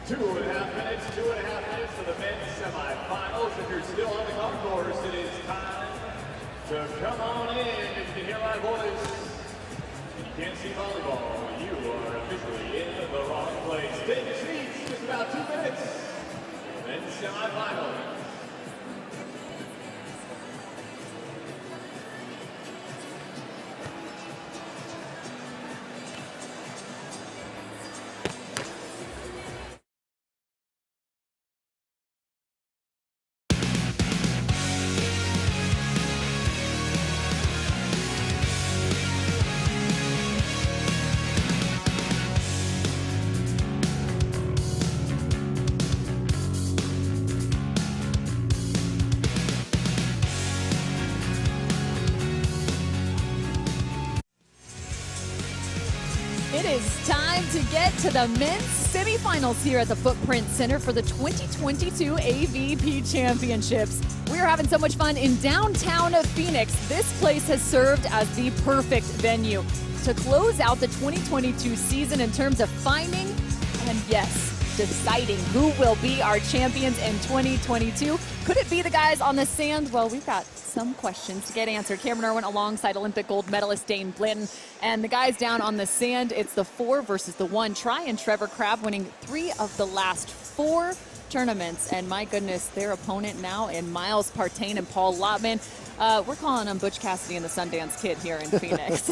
2.5 minutes for the men's semifinals. If you're still on the golf course, it is time to come on in. If you can hear my voice and you can't see volleyball, you are officially in the wrong place. Take your seats, just about 2 minutes. Men's semifinal. It is time to get to the men's semifinals here at the Footprint Center for the 2022 AVP Championships. We are having so much fun in downtown Phoenix. This place has served as the perfect venue to close out the 2022 season in terms of finding and, yes, deciding who will be our champions in 2022. Could it be the guys on the sand? Well, we've got some questions to get answered. Cameron Irwin alongside Olympic gold medalist Dane Blanton. And the guys down on the sand, it's the 4 versus the 1. Try and Trevor Crabb winning 3 of the last 4 tournaments. And my goodness, their opponent now in Miles Partain and Paul Lotman. We're calling him Butch Cassidy and the Sundance Kid here in Phoenix.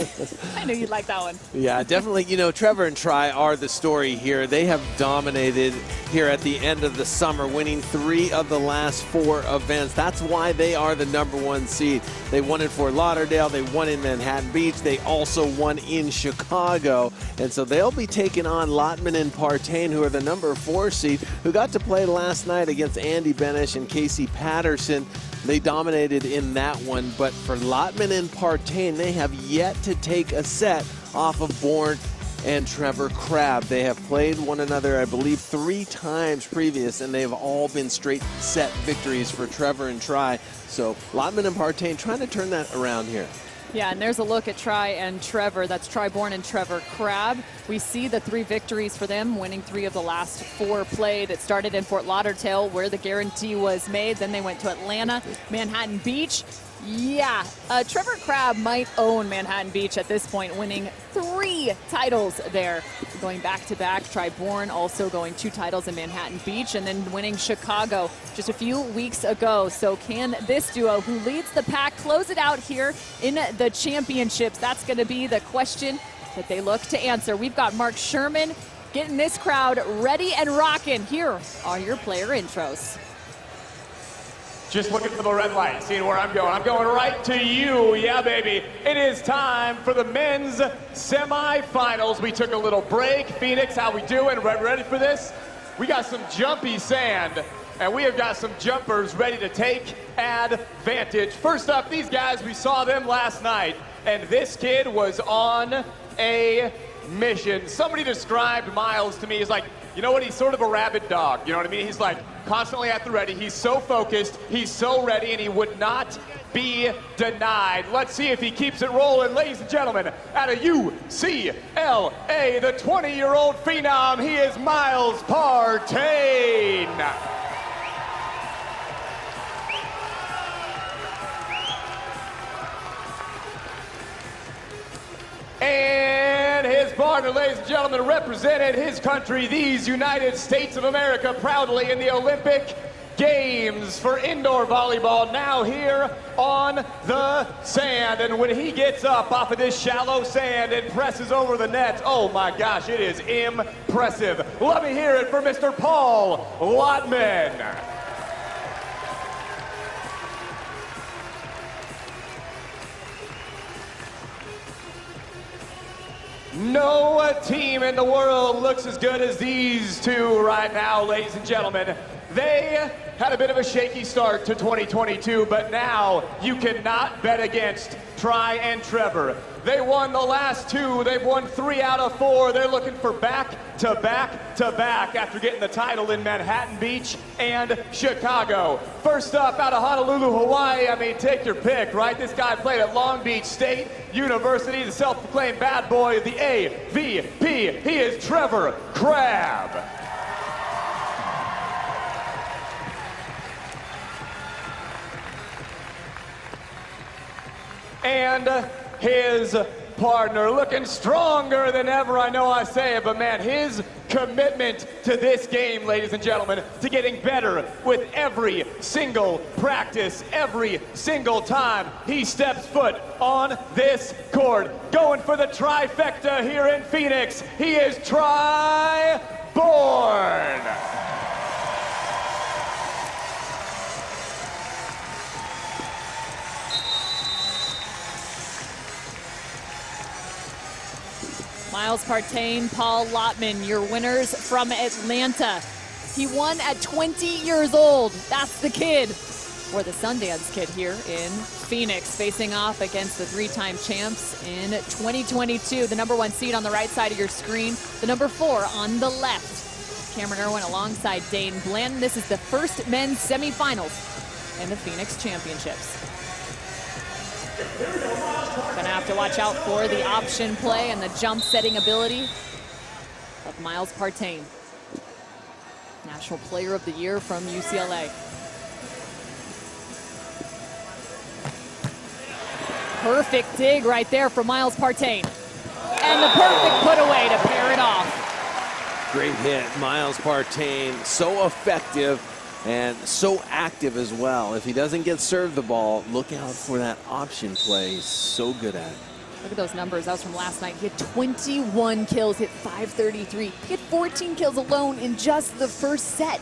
I knew you'd like that one. Yeah, definitely. You know, Trevor and Tri are the story here. They have dominated here at the end of the summer, winning 3 of the last 4 events. That's why they are the #1 seed. They won in Fort Lauderdale. They won in Manhattan Beach. They also won in Chicago. And so they'll be taking on Lotman and Partain, who are the #4 seed, who got to play last night against Andy Benish and Casey Patterson. They dominated in that one, but for Lotman and Partain, they have yet to take a set off of Bourne and Trevor Crabb. They have played one another, I believe, 3 times previous, and they've all been straight set victories for Trevor and Tri. So Lotman and Partain trying to turn that around here. Yeah, and there's a look at Tri and Trevor. That's Tri Bourne and Trevor Crabb. We see the 3 victories for them, winning 3 of the last 4 played. It started in Fort Lauderdale, where the guarantee was made. Then they went to Atlanta, Manhattan Beach. Yeah, Trevor Crabb might own Manhattan Beach at this point, winning 3 titles there. Going back-to-back, Tri Bourne also going 2 titles in Manhattan Beach and then winning Chicago just a few weeks ago. So can this duo, who leads the pack, close it out here in the championships? That's going to be the question that they look to answer. We've got Mark Sherman getting this crowd ready and rocking. Here are your player intros. Just looking for the red light, seeing where I'm going. I'm going right to you. Yeah, baby. It is time for the men's semifinals. We took a little break. Phoenix, how we doing? Ready for this? We got some jumpy sand, and we have got some jumpers ready to take advantage. First up, these guys, we saw them last night, and this kid was on a mission. Somebody described Miles to me as like, you know what, he's sort of a rabid dog, you know what I mean? He's like constantly at the ready, he's so focused, he's so ready, and he would not be denied. Let's see if he keeps it rolling, ladies and gentlemen. Out of UCLA, the 20-year-old phenom, he is Miles Partain. And his partner, ladies and gentlemen, represented his country, these United States of America, proudly in the Olympic Games for indoor volleyball, now here on the sand. And when he gets up off of this shallow sand and presses over the net, oh my gosh, it is impressive. Let me hear it for Mr. Paul Lotman. No team in the world looks as good as these two right now, ladies and gentlemen. They had a bit of a shaky start to 2022, but now you cannot bet against Tri and Trevor. They won the last 2. They've won 3 out of 4. They're looking for back-to-back-to-back after getting the title in Manhattan Beach and Chicago. First up, out of Honolulu, Hawaii, I mean, take your pick, right? This guy played at Long Beach State University, the self-proclaimed bad boy of the AVP. He is Trevor Crabb. and his partner, looking stronger than ever. I know I say it, but man, his commitment to this game, ladies and gentlemen, to getting better with every single practice, every single time he steps foot on this court. Going for the trifecta here in Phoenix, he is Bourne. Miles Partain, Paul Lotman, your winners from Atlanta. He won at 20 years old. That's the kid, or the Sundance kid here in Phoenix, facing off against the three-time champs in 2022. The #1 seed on the right side of your screen, the #4 on the left. Cameron Irwin alongside Dane Blandon. This is the first men's semifinals in the Phoenix Championships. Gonna have to watch out for the option play and the jump setting ability of Miles Partain, National Player of the Year from UCLA. Perfect dig right there from Miles Partain. And the perfect put away to pair it off. Great hit, Miles Partain, so effective and so active as well. If he doesn't get served the ball, look out for that option play. He's so good at it. Look at those numbers. That was from last night. He had 21 kills, hit 533. He had 14 kills alone in just the first set.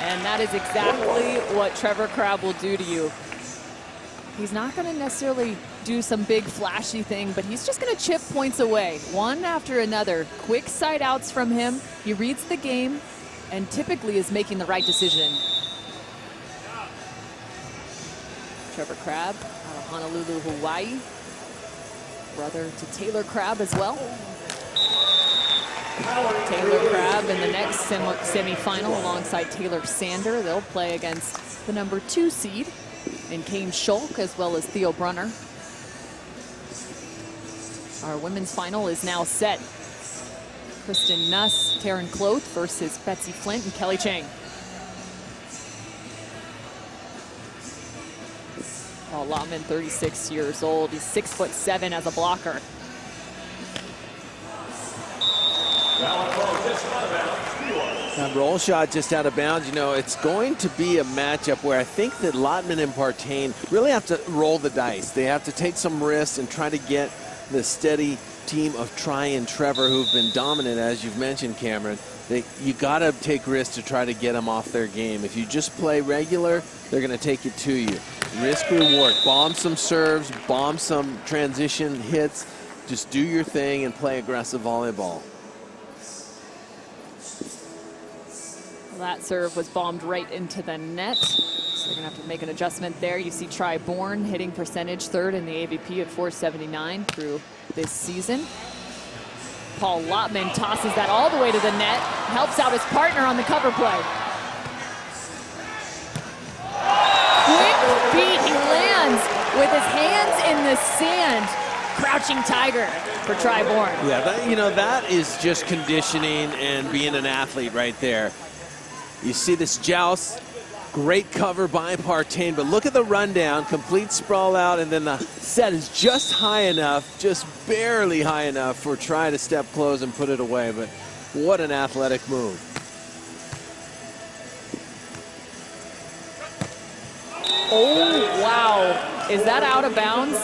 And that is exactly what Trevor Crabb will do to you. He's not going to necessarily do some big flashy thing, but he's just going to chip points away, one after another. Quick side outs from him. He reads the game and typically is making the right decision. Trevor Crabb out of Honolulu, Hawaii. Brother to Taylor Crabb as well. Taylor Crabb in the next semifinal alongside Taylor Sander. They'll play against the #2 seed in Kane Schulk as well as Theo Brunner. Our women's final is now set. Kristen Nuss, Taryn Cloth versus Betsy Flint and Kelly Chang. Oh, Lotman, 36 years old. He's 6'7" as a blocker. That roll shot just out of bounds. You know, it's going to be a matchup where I think that Lotman and Partain really have to roll the dice. They have to take some risks and try to get the steady team of Tri and Trevor, who've been dominant, as you've mentioned, Cameron. You got to take risks to try to get them off their game. If you just play regular, they're going to take it to you. Risk reward. Bomb some serves, bomb some transition hits. Just do your thing and play aggressive volleyball. That serve was bombed right into the net. So they're gonna have to make an adjustment there. You see Bourne hitting percentage 3rd in the AVP at .479 through this season. Paul Lotman tosses that all the way to the net, helps out his partner on the cover play. Quick beat, he lands with his hands in the sand. Crouching tiger for Bourne. Yeah, you know, that is just conditioning and being an athlete right there. You see this joust, great cover by Partain, but look at the rundown, complete sprawl out, and then the set is just high enough, just barely high enough for Tri to step close and put it away, but what an athletic move. Oh, wow. Is that out of bounds?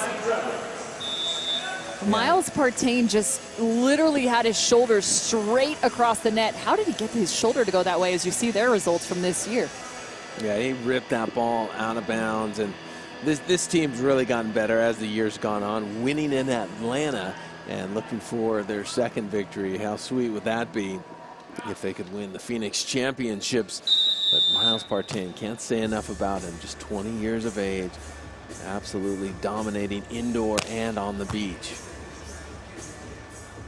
Miles Partain just literally had his shoulder straight across the net. How did he get his shoulder to go that way, as you see their results from this year? Yeah, he ripped that ball out of bounds, and this team's really gotten better as the year's gone on, winning in Atlanta and looking for their second victory. How sweet would that be if they could win the Phoenix Championships? But Miles Partain, can't say enough about him, just 20 years of age, absolutely dominating indoor and on the beach.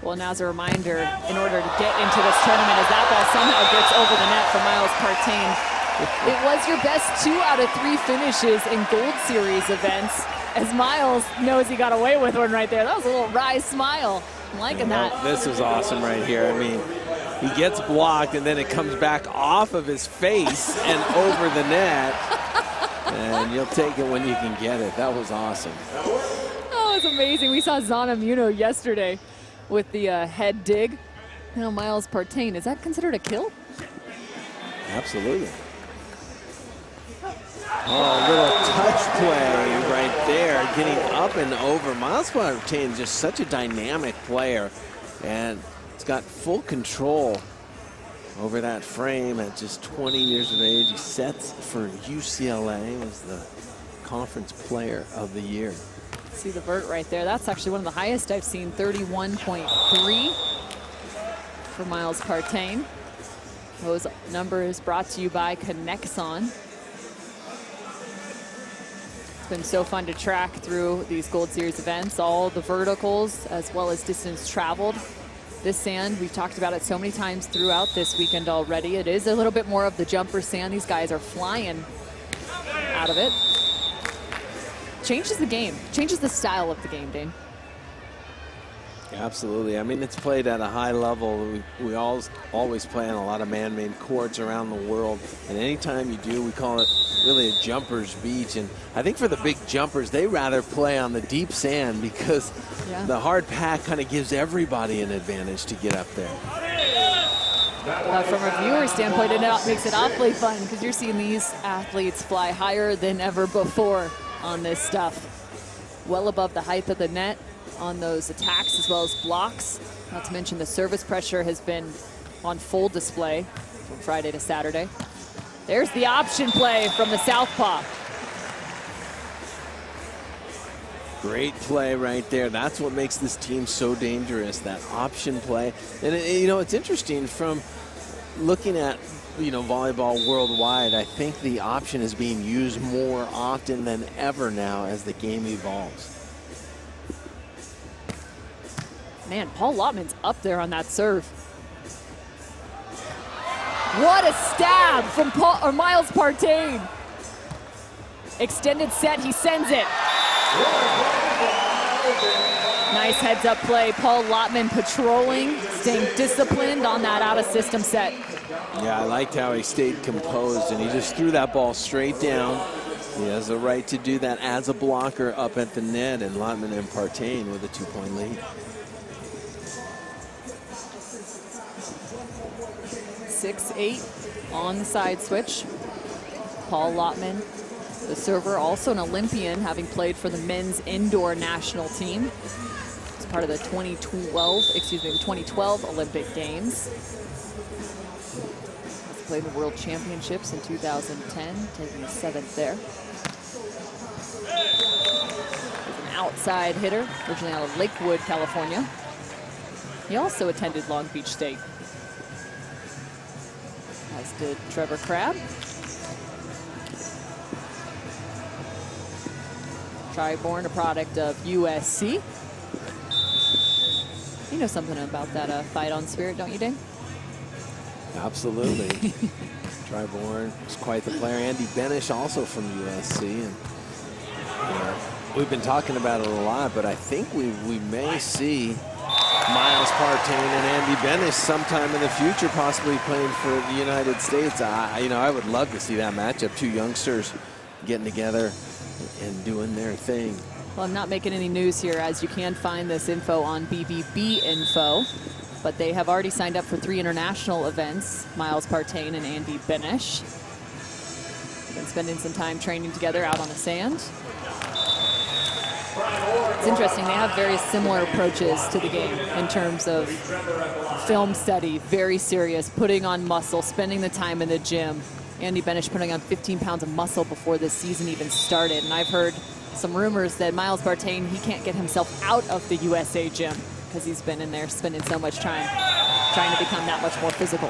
Well, now as a reminder, in order to get into this tournament, as that ball somehow gets over the net for Miles Partain, it was your best 2 out of 3 finishes in Gold Series events, as Miles knows he got away with one right there. That was a little wry smile. I'm liking that. This is awesome right here. I mean, he gets blocked and then it comes back off of his face and over the net. And you'll take it when you can get it. That was awesome. Oh, it's amazing. We saw Zana Muno yesterday with the head dig. Now Miles Partain, is that considered a kill? Absolutely. Oh, a little touch play right there, getting up and over. Miles Partain is just such a dynamic player, and he's got full control over that frame at just 20 years of age. He sets for UCLA as the conference player of the year. See the vert right there. That's actually one of the highest I've seen, 31.3 for Miles Partain. Those numbers brought to you by Connexon. It's been so fun to track through these Gold Series events, all the verticals as well as distance traveled. This sand, we've talked about it so many times throughout this weekend already. It is a little bit more of the jumper sand. These guys are flying out of it. Changes the game, changes the style of the game, Dane. Absolutely. I mean, it's played at a high level. We always play on a lot of man-made courts around the world. And anytime you do, we call it really a jumper's beach. And I think for the big jumpers, they rather play on the deep sand because the hard pack kind of gives everybody an advantage to get up there. From a viewer standpoint, it makes it awfully fun because you're seeing these athletes fly higher than ever before on this stuff. Well above the height of the net on those attacks as well as blocks. Not to mention the service pressure has been on full display from Friday to Saturday. There's the option play from the southpaw. Great play right there. That's what makes this team so dangerous, that option play. And you know, it's interesting from looking at volleyball worldwide. I think the option is being used more often than ever now as the game evolves. Man, Paul Lotman's up there on that serve. What a stab from Miles Partain. Extended set, he sends it. Nice heads up play. Paul Lotman patrolling, staying disciplined on that out of system set. Yeah, I liked how he stayed composed and he just threw that ball straight down. He has the right to do that as a blocker up at the net, and Lotman and Partain with a 2-point lead. 6-8 on the side switch. Paul Lotman, the server, also an Olympian, having played for the men's indoor national team. It's part of the 2012 Olympic Games. He's played the World Championships in 2010, taking the 7th there. He's an outside hitter, originally out of Lakewood, California. He also attended Long Beach State, as did Trevor Crabb. Bourne, a product of USC. You know something about that fight on spirit, don't you, Dane? Absolutely. Bourne is quite the player. Andy Benish, also from USC. And we've been talking about it a lot, but I think we may see Miles Partain and Andy Benish sometime in the future, possibly playing for the United States. I would love to see that matchup. Two youngsters getting together and doing their thing. Well, I'm not making any news here, as you can find this info on BBB Info, but they have already signed up for 3 international events, Miles Partain and Andy Benish. Been spending some time training together out on the sand. It's interesting, they have very similar approaches to the game in terms of film study, very serious, putting on muscle, spending the time in the gym. Andy Benish putting on 15 pounds of muscle before this season even started. And I've heard some rumors that Miles Partain, he can't get himself out of the USA gym because he's been in there spending so much time trying to become that much more physical.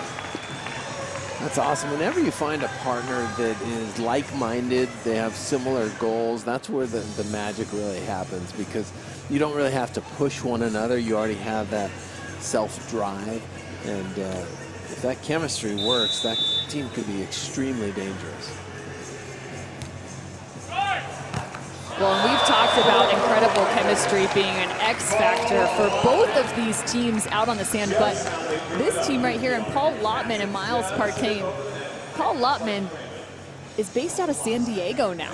That's awesome. Whenever you find a partner that is like-minded, they have similar goals, that's where the magic really happens, because you don't really have to push one another. You already have that self-drive, and if that chemistry works, that team could be extremely dangerous. Well, and we've talked about incredible chemistry being an X factor for both of these teams out on the sand, but this team right here, and Paul Lotman and Miles Partain. Paul Lotman, is based out of San Diego now.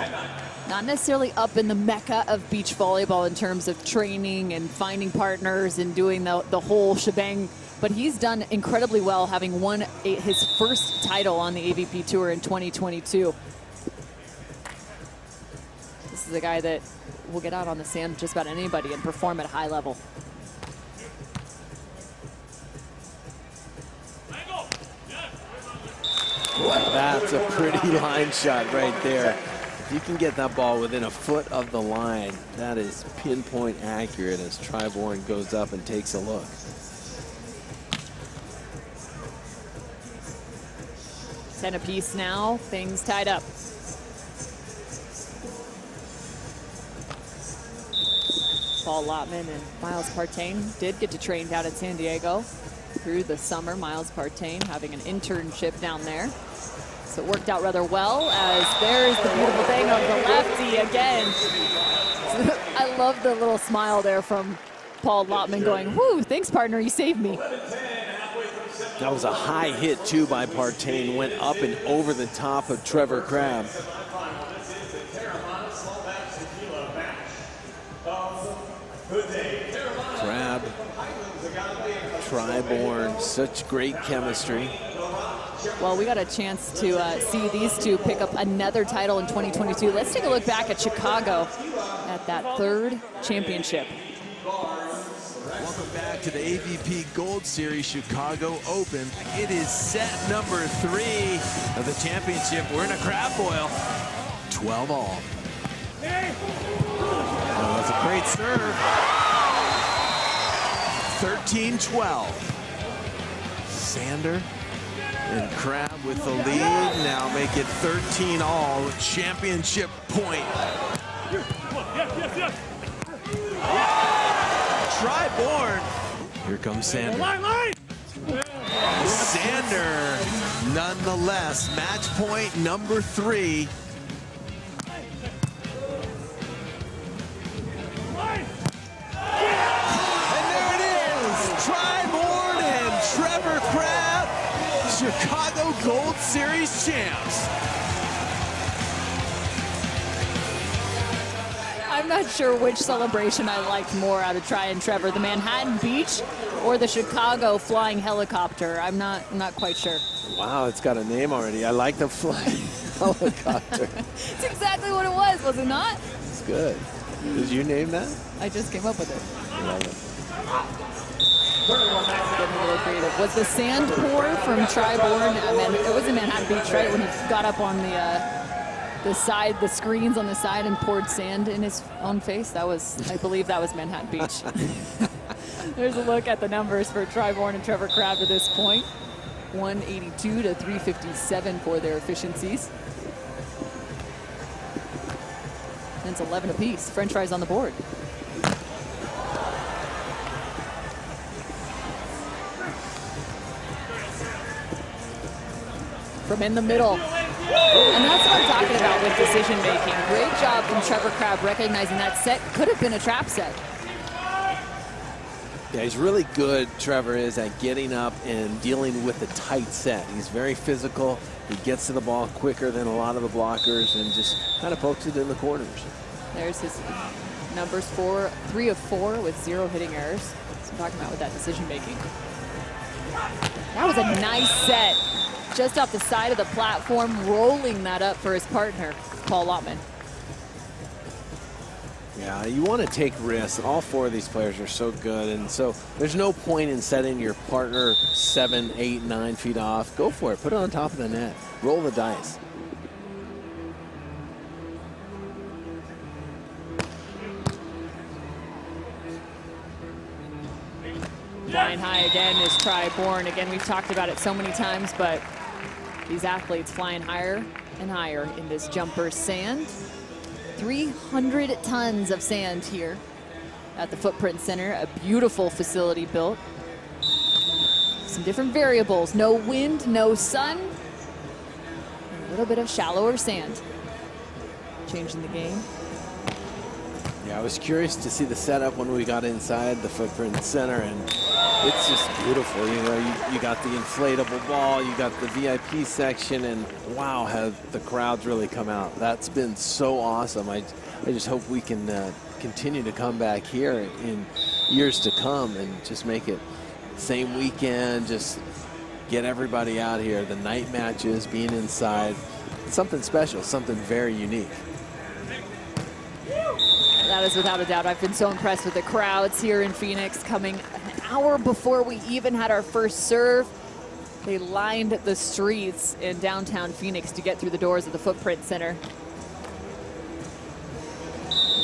Not necessarily up in the mecca of beach volleyball in terms of training and finding partners and doing the whole shebang, but he's done incredibly well, having won his first title on the AVP Tour in 2022. This is a guy that will get out on the sand with just about anybody and perform at a high level. That's a pretty line shot right there. If you can get that ball within a foot of the line, that is pinpoint accurate as Bourne goes up and takes a look. Ten apiece now, things tied up. Paul Lotman and Miles Partain did get to train down at San Diego through the summer. Miles Partain having an internship down there. So it worked out rather well, as there's the beautiful thing of the lefty again. I love the little smile there from Paul Lotman going, whoo, thanks partner, you saved me. That was a high hit too by Partain, went up and over the top of Trevor Crabb. Crabb, Bourne, such great chemistry. Well, we got a chance to see these two pick up another title in 2022. Let's take a look back at Chicago at that third championship. Welcome back to the AVP Gold Series Chicago Open. It is set number 3 of the championship. We're in a crab boil. 12 all. Oh, that's a great serve. 13-12. Sander and Crabb with the lead. Now make it 13 all. Championship point. Bourne. Here comes Sander. Sander, nonetheless, match point number 3. And there it is. Bourne and Trevor Crabb, Chicago Gold Series champs. I'm not sure which celebration I liked more out of Tri and Trevor, the Manhattan Beach or the Chicago flying helicopter. I'm not quite sure. Wow, it's got a name already. I like the flying helicopter. It's exactly what it was it not? It's good. Did you name that? I just came up with it. I love it. Getting a little creative. Was the sand pour from Bourne? It was in Manhattan Beach, right? When he got up on the side, the screens on the side, and poured sand in his own face. That was, I believe that was Manhattan Beach. There's a look at the numbers for Bourne and Trevor Crabb to this point. 182 to 357 for their efficiencies. And it's 11 apiece. French fries on the board. From in the middle. And that's what I'm talking about with decision making. Great job from Trevor Crabb recognizing that set could have been a trap set. Yeah, he's really good, Trevor is, at getting up and dealing with a tight set. He's very physical. He gets to the ball quicker than a lot of the blockers and just kind of pokes it in the corners. There's his numbers, 3 of 4 with 0 hitting errors. So I'm talking about with that decision making. That was a nice set. Just off the side of the platform, rolling that up for his partner, Paul Lotman. Yeah, you want to take risks. All 4 of these players are so good, and so there's no point in setting your partner 7, 8, 9 feet off. Go for it. Put it on top of the net. Roll the dice. Flying high again is Bourne. Again, we've talked about it so many times, but these athletes flying higher and higher in this jumper sand. 300 tons of sand here at the Footprint Center. A beautiful facility built. Some different variables. No wind, no sun. A little bit of shallower sand. Changing the game. Yeah, I was curious to see the setup when we got inside the Footprint Center, and It's just beautiful. You know, you got the inflatable ball, you got the VIP section, and wow, have the crowds really come out. That's been so awesome. I just hope we can continue to come back here in years to come and just make it same weekend, just get everybody out here. The night matches, being inside, it's something special, something very unique. That is without a doubt. I've been so impressed with the crowds here in Phoenix, coming an hour before we even had our first serve. They lined the streets in downtown Phoenix to get through the doors of the Footprint Center.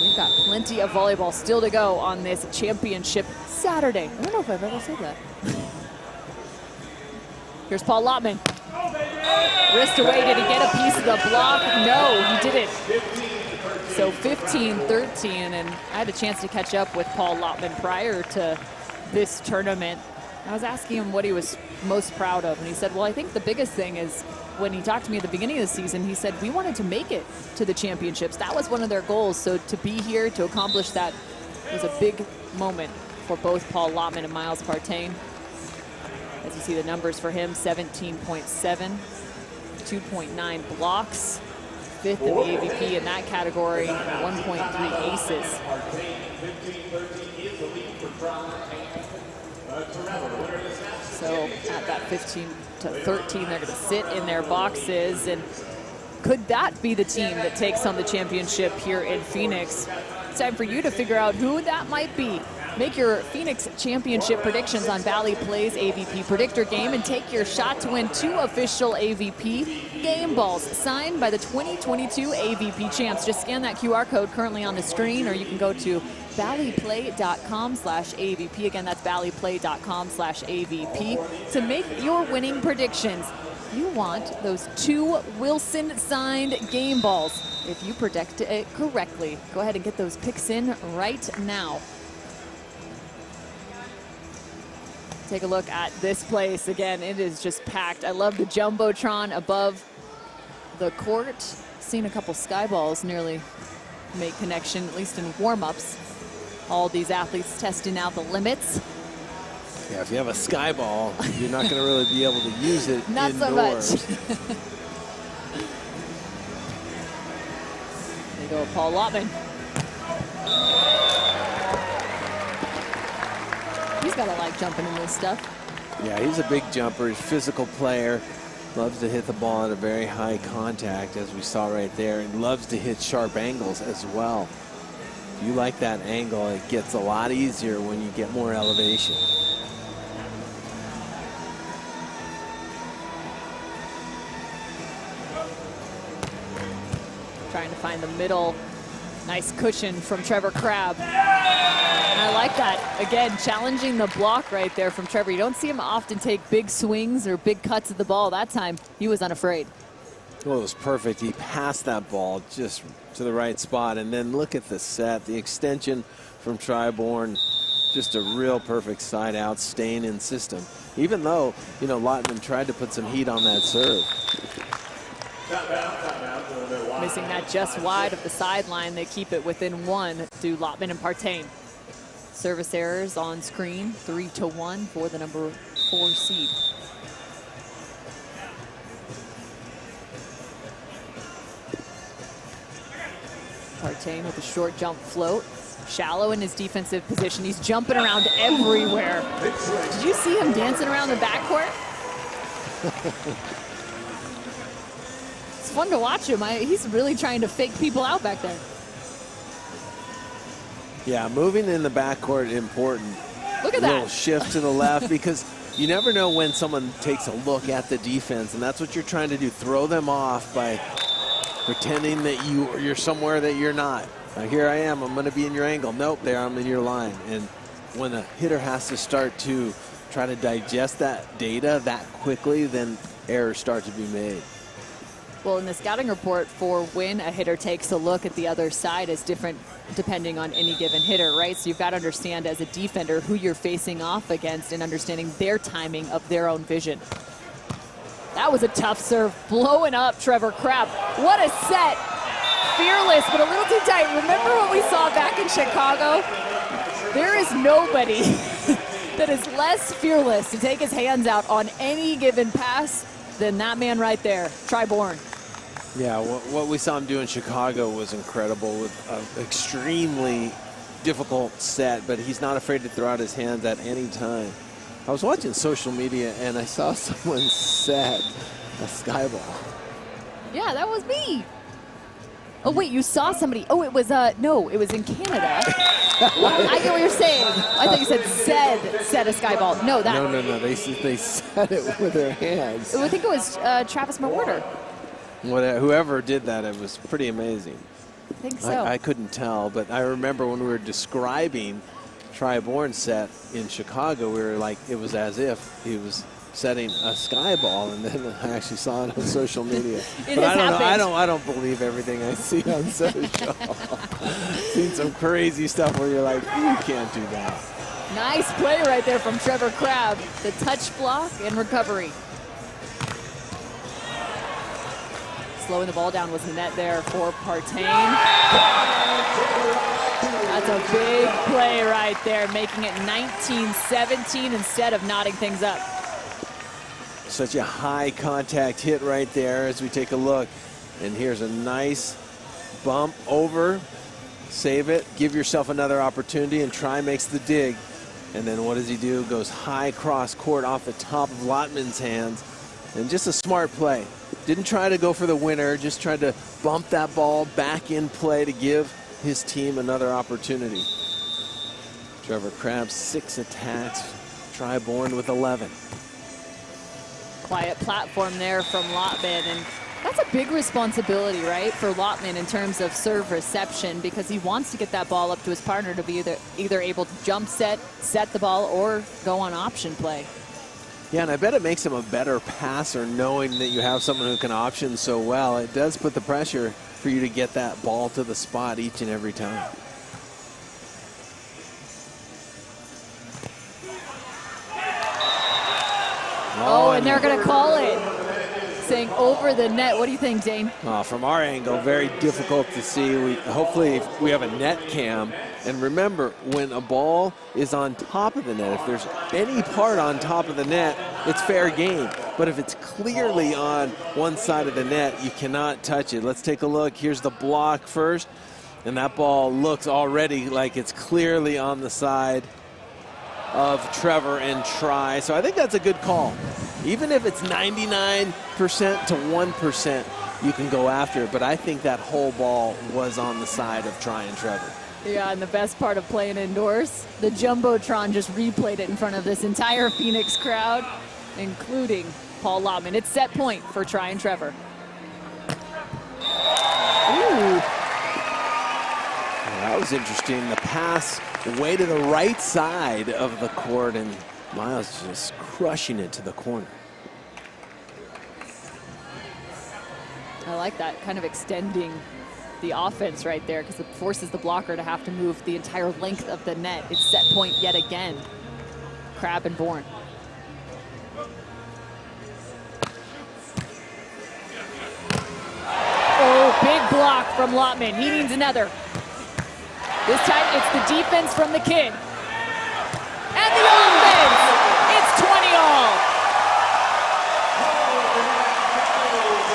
We've got plenty of volleyball still to go on this championship Saturday. I don't know if I've ever said that. Here's Paul Lotman. Wrist away, did he get a piece of the block? No, he didn't. So 15-13, and I had a chance to catch up with Paul Lotman prior to this tournament. I was asking him what he was most proud of, and he said, well, I think the biggest thing is when he talked to me at the beginning of the season, he said, we wanted to make it to the championships. That was one of their goals, so to be here, to accomplish that was a big moment for both Paul Lotman and Miles Partain. As you see the numbers for him, 17.7, 2.9 blocks, 5th in the AVP in that category, 1.3 aces. So at that 15-13, they're going to sit in their boxes. And could that be the team that takes on the championship here in Phoenix? It's time for you to figure out who that might be. Make your Phoenix championship predictions on Valley Play's AVP Predictor game and take your shot to win 2 official AVP game balls signed by the 2022 AVP champs. Just scan that QR code currently on the screen, or you can go to valleyplay.com/AVP. Again, that's valleyplay.com/AVP to make your winning predictions. You want those 2 Wilson signed game balls. If you predict it correctly, go ahead and get those picks in right now. Take a look at this place. Again, it is just packed. I love the Jumbotron above the court. Seen a couple sky balls nearly make connection, at least in warm-ups. All these athletes testing out the limits. Yeah, if you have a sky ball, you're not going to really be able to use it Not indoors. so much. There you go, Paul Lotman. He's got to like jumping in this stuff. Yeah, he's a big jumper, he's a physical player, loves to hit the ball at a very high contact, as we saw right there, and loves to hit sharp angles as well. If you like that angle, it gets a lot easier when you get more elevation. Trying to find the middle. Nice cushion from Trevor Crabb. I like that. Again, challenging the block right there from Trevor. You don't see him often take big swings or big cuts at the ball. That time, he was unafraid. Well, it was perfect. He passed that ball just to the right spot. And then look at the set, the extension from Bourne. Just a real perfect side out, staying in system. Even though, you know, Lotman tried to put some heat on that serve. Missing that just wide of the sideline. They keep it within 1 to Lotman and Partain. Service errors on screen, 3-1 for the number 4 seed. Partain with a short jump float. Shallow in his defensive position. He's jumping around everywhere. Did you see him dancing around the backcourt? It's fun to watch him. He's really trying to fake people out back there. Yeah, moving in the backcourt important. Look at a little that. shift to the left, because you never know when someone takes a look at the defense, and that's what you're trying to do. Throw them off by pretending that you're somewhere that you're not. Here I am, I'm going to be in your angle. Nope, there I'm in your line. And when a hitter has to start to try to digest that data that quickly, then errors start to be made. Well, in the scouting report for when a hitter takes a look at the other side is different depending on any given hitter, right? So you've got to understand as a defender who you're facing off against and understanding their timing of their own vision. That was a tough serve, blowing up Trevor Crabb. What a set. Fearless, but a little too tight. Remember what we saw back in Chicago? There is nobody that is less fearless to take his hands out on any given pass than that man right there, Bourne. Yeah, what we saw him do in Chicago was incredible with an extremely difficult set, but he's not afraid to throw out his hands at any time. I was watching social media and I saw someone set a sky ball. Yeah, that was me. Oh, wait, you saw somebody. Oh, it was, no, it was in Canada. I get what you're saying. I thought you said set a sky ball. No, that. No. They set it with their hands. I think it was Travis McWhorter. Whoever did that, it was pretty amazing. I think so. I couldn't tell, but I remember when we were describing Bourne's set in Chicago, we were like, it was as if he was setting a sky ball, and then I actually saw it on social media. But I don't believe everything I see on social. Seen some crazy stuff where you're like, you can't do that. Nice play right there from Trevor Crabb. The touch block and recovery. Slowing the ball down was the net there for Partain. That's a big play right there, making it 19-17 instead of knotting things up. Such a high contact hit right there as we take a look. And here's a nice bump over. Save it, give yourself another opportunity, and Try makes the dig. And then what does he do? Goes high cross court off the top of Lotman's hands. And just a smart play. Didn't try to go for the winner, just tried to bump that ball back in play to give his team another opportunity. Trevor Crabb, 6 attacks. Bourne with 11. Quiet platform there from Lotman, and that's a big responsibility, right, for Lotman in terms of serve reception, because he wants to get that ball up to his partner to be either able to jump set the ball, or go on option play. Yeah, and I bet it makes him a better passer knowing that you have someone who can option so well. It does put the pressure for you to get that ball to the spot each and every time. Oh, and they're going to call it, saying over the net. What do you think, Dane? From our angle, very difficult to see. Hopefully we have a net cam. And remember, when a ball is on top of the net, if there's any part on top of the net, it's fair game. But if it's clearly on one side of the net, you cannot touch it. Let's take a look. Here's the block first. And that ball looks already like it's clearly on the side of Trevor and Try. So I think that's a good call. Even if it's 99% to 1%, you can go after it. But I think that whole ball was on the side of Try and Trevor. Yeah, and the best part of playing indoors, the Jumbotron just replayed it in front of this entire Phoenix crowd, including Paul Lotman. It's set point for Try and Trevor. Ooh. That was interesting. The pass way to the right side of the court, and Miles just crushing it to the corner. I like that, kind of extending the offense right there, because it forces the blocker to have to move the entire length of the net. It's set point yet again. Crabb and Bourne. Oh, big block from Lotman. He needs another. This time it's the defense from the kid. And the offense! It's 20-all.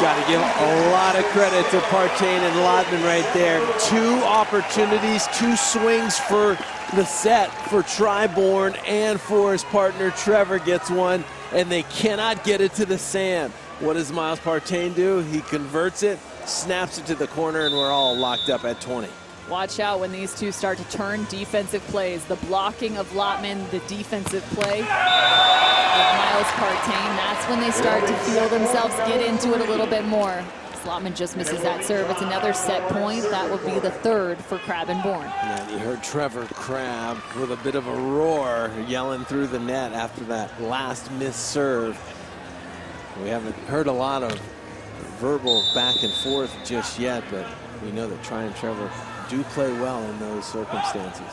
Got to give a lot of credit to Partain and Lotman right there. 2 opportunities, 2 swings for the set for Bourne, and for his partner Trevor gets one, and they cannot get it to the sand. What does Miles Partain do? He converts it, snaps it to the corner, and we're all locked up at 20. Watch out when these two start to turn defensive plays. The blocking of Lotman, the defensive play of Miles Partain. That's when they start to feel themselves get into it a little bit more. Lotman just misses that serve. It's another set point. That will be the 3rd for Crabb and Bourne. And you heard Trevor Crabb with a bit of a roar yelling through the net after that last missed serve. We haven't heard a lot of verbal back and forth just yet, but we know that Try and Trevor do play well in those circumstances.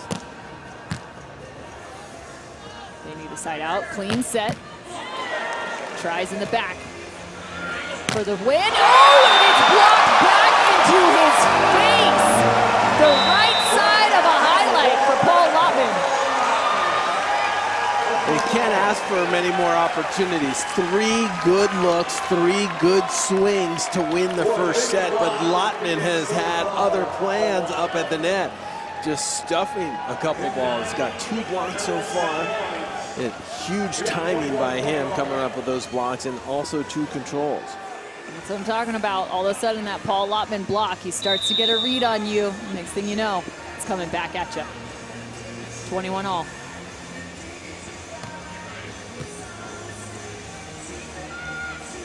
They need a side out, clean set. Tries in the back for the win. Oh, and it's blocked back into his face. The right side of a highlight for Paul Lotman. ask for many more opportunities. 3 good looks, 3 good swings to win the first set, but Lotman has had other plans up at the net. Just stuffing a couple balls. Got 2 blocks so far. Huge timing by him coming up with those blocks, and also 2 controls. That's what I'm talking about. All of a sudden, that Paul Lotman block, he starts to get a read on you. Next thing you know, it's coming back at you. 21 all.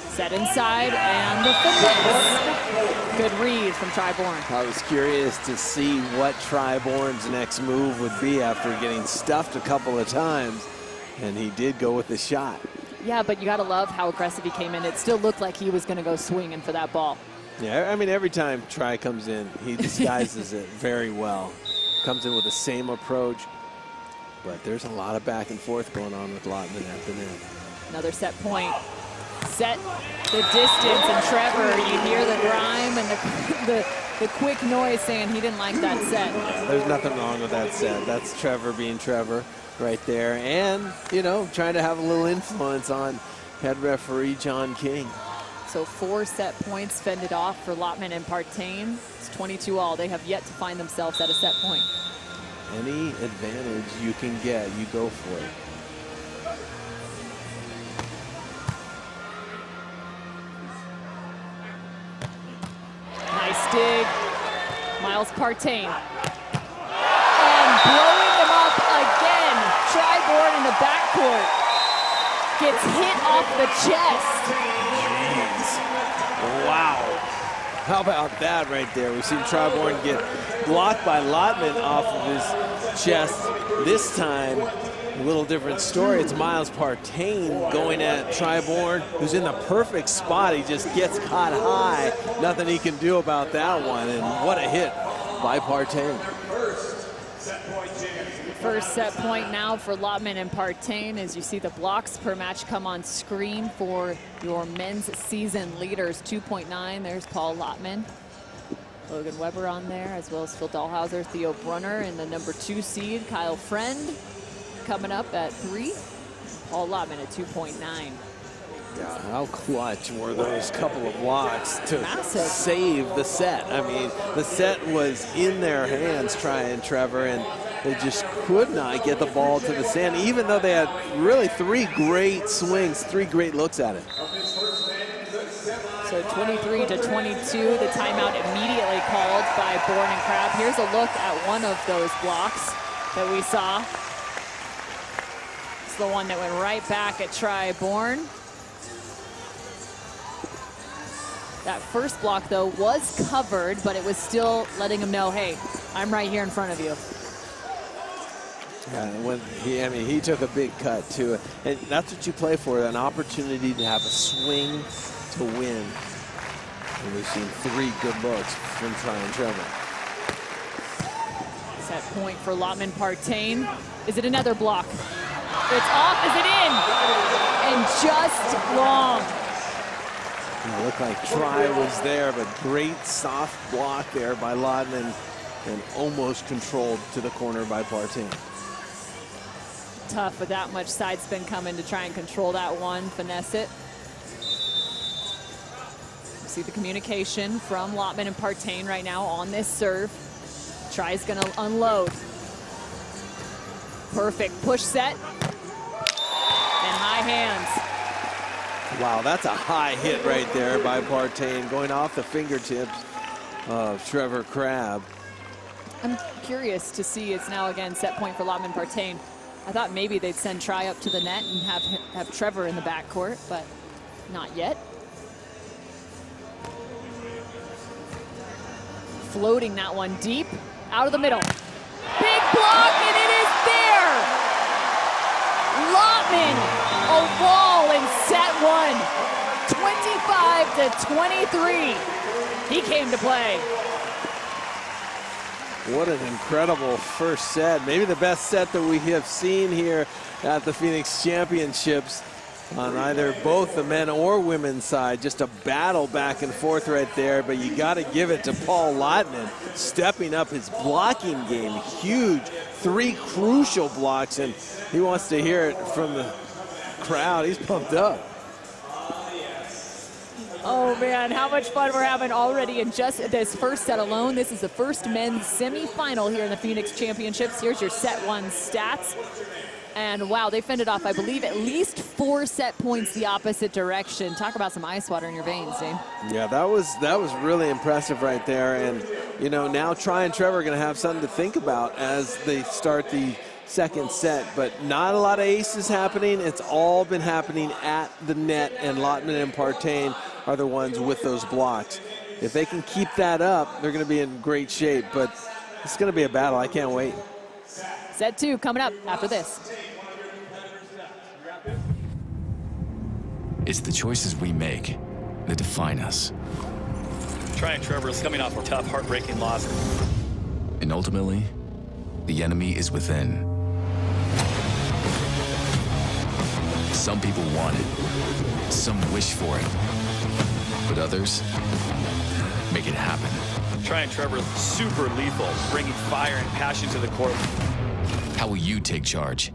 Set inside, and the finesse. Good read from Bourne. I was curious to see what Bourne's next move would be after getting stuffed a couple of times, and he did go with the shot. Yeah, but you got to love how aggressive he came in. It still looked like he was going to go swinging for that ball. Yeah, I mean, every time comes in, he disguises it very well. Comes in with the same approach, but there's a lot of back and forth going on with Lotman at the net. Another set point. Set the distance, and Trevor, you hear the grime and the quick noise saying he didn't like that set. There's nothing wrong with that set. That's Trevor being Trevor right there, and, you know, trying to have a little influence on head referee John King. So 4 set points fended off for Lotman and Partain. It's 22 all. They have yet to find themselves at a set point. Any advantage you can get, you go for it. Nice dig. Miles Partain. And blowing them up again. Bourne in the backcourt. Gets hit off the chest. Jeez. Wow. How about that right there? We've seen Bourne get blocked by Lotman off of his chest. This time, a little different story. It's Miles Partain going at Bourne, who's in the perfect spot. He just gets caught high. Nothing he can do about that one. And what a hit by Partain. First set point now for Lotman and Partain as you see the blocks per match come on screen for your men's season leaders. 2.9, there's Paul Lotman. Logan Weber on there, as well as Phil Dahlhauser, Theo Brunner, and the number 2 seed, Kyle Friend, coming up at 3. Paul Lotman at 2.9. Yeah, how clutch were those couple of blocks to Massive. Save the set. I mean, the set was in their hands, Trevor, and they just could not get the ball to the sand, even though they had really 3 great swings, 3 great looks at it. So 23-22, the timeout immediately called by Bourne and Crabb. Here's a look at one of those blocks that we saw. It's the one that went right back at Bourne. That first block, though, was covered, but it was still letting him know, hey, I'm right here in front of you. Yeah, he took a big cut to it. And that's what you play for, an opportunity to have a swing to win. And we've seen 3 good looks from Trevor. Set point for Lotman Partain. Is it another block? It's off, is it in? And just long. It looked like was there, but great soft block there by Lotman and almost controlled to the corner by Partain. Tough with that much side spin coming to try and control that one, finesse it. You see the communication from Lotman and Partain right now on this serve. Tries gonna unload. Perfect push set. And high hands. Wow, that's a high hit right there by Partain, going off the fingertips of Trevor Crabb. I'm curious to see, it's now again set point for Lotman Partain. I thought maybe they'd send up to the net and have Trevor in the backcourt, but not yet. Floating that one deep, out of the middle. Big block, and it is there! Lotman, a wall in set 1, 25-23. He came to play. What an incredible first set. Maybe the best set that we have seen here at the Phoenix Championships on either both the men or women's side. Just a battle back and forth right there, but you got to give it to Paul Lotman, stepping up his blocking game. Huge, 3 crucial blocks, and he wants to hear it from crowd. He's pumped up. Oh man, how much fun we're having already in just this first set alone. This is the first men's semifinal here in the Phoenix Championships. Here's your set one stats. And wow, they fended off, I believe, at least 4 set points the opposite direction. Talk about some ice water in your veins, Dave. Yeah, that was really impressive right there. And, you know, now Tri and Trevor are going to have something to think about as they start the second set. But not a lot of aces happening. It's all been happening at the net, and Lotman and Partain are the ones with those blocks. If they can keep that up, they're going to be in great shape. But it's going to be a battle. I can't wait. Set 2 coming up after this. It's the choices we make that define us. Tri and Trevor is coming off a tough, heartbreaking loss. And ultimately, the enemy is within. Some people want it, some wish for it, but others make it happen. Tri and Trevor super lethal, bringing fire and passion to the court. How will you take charge?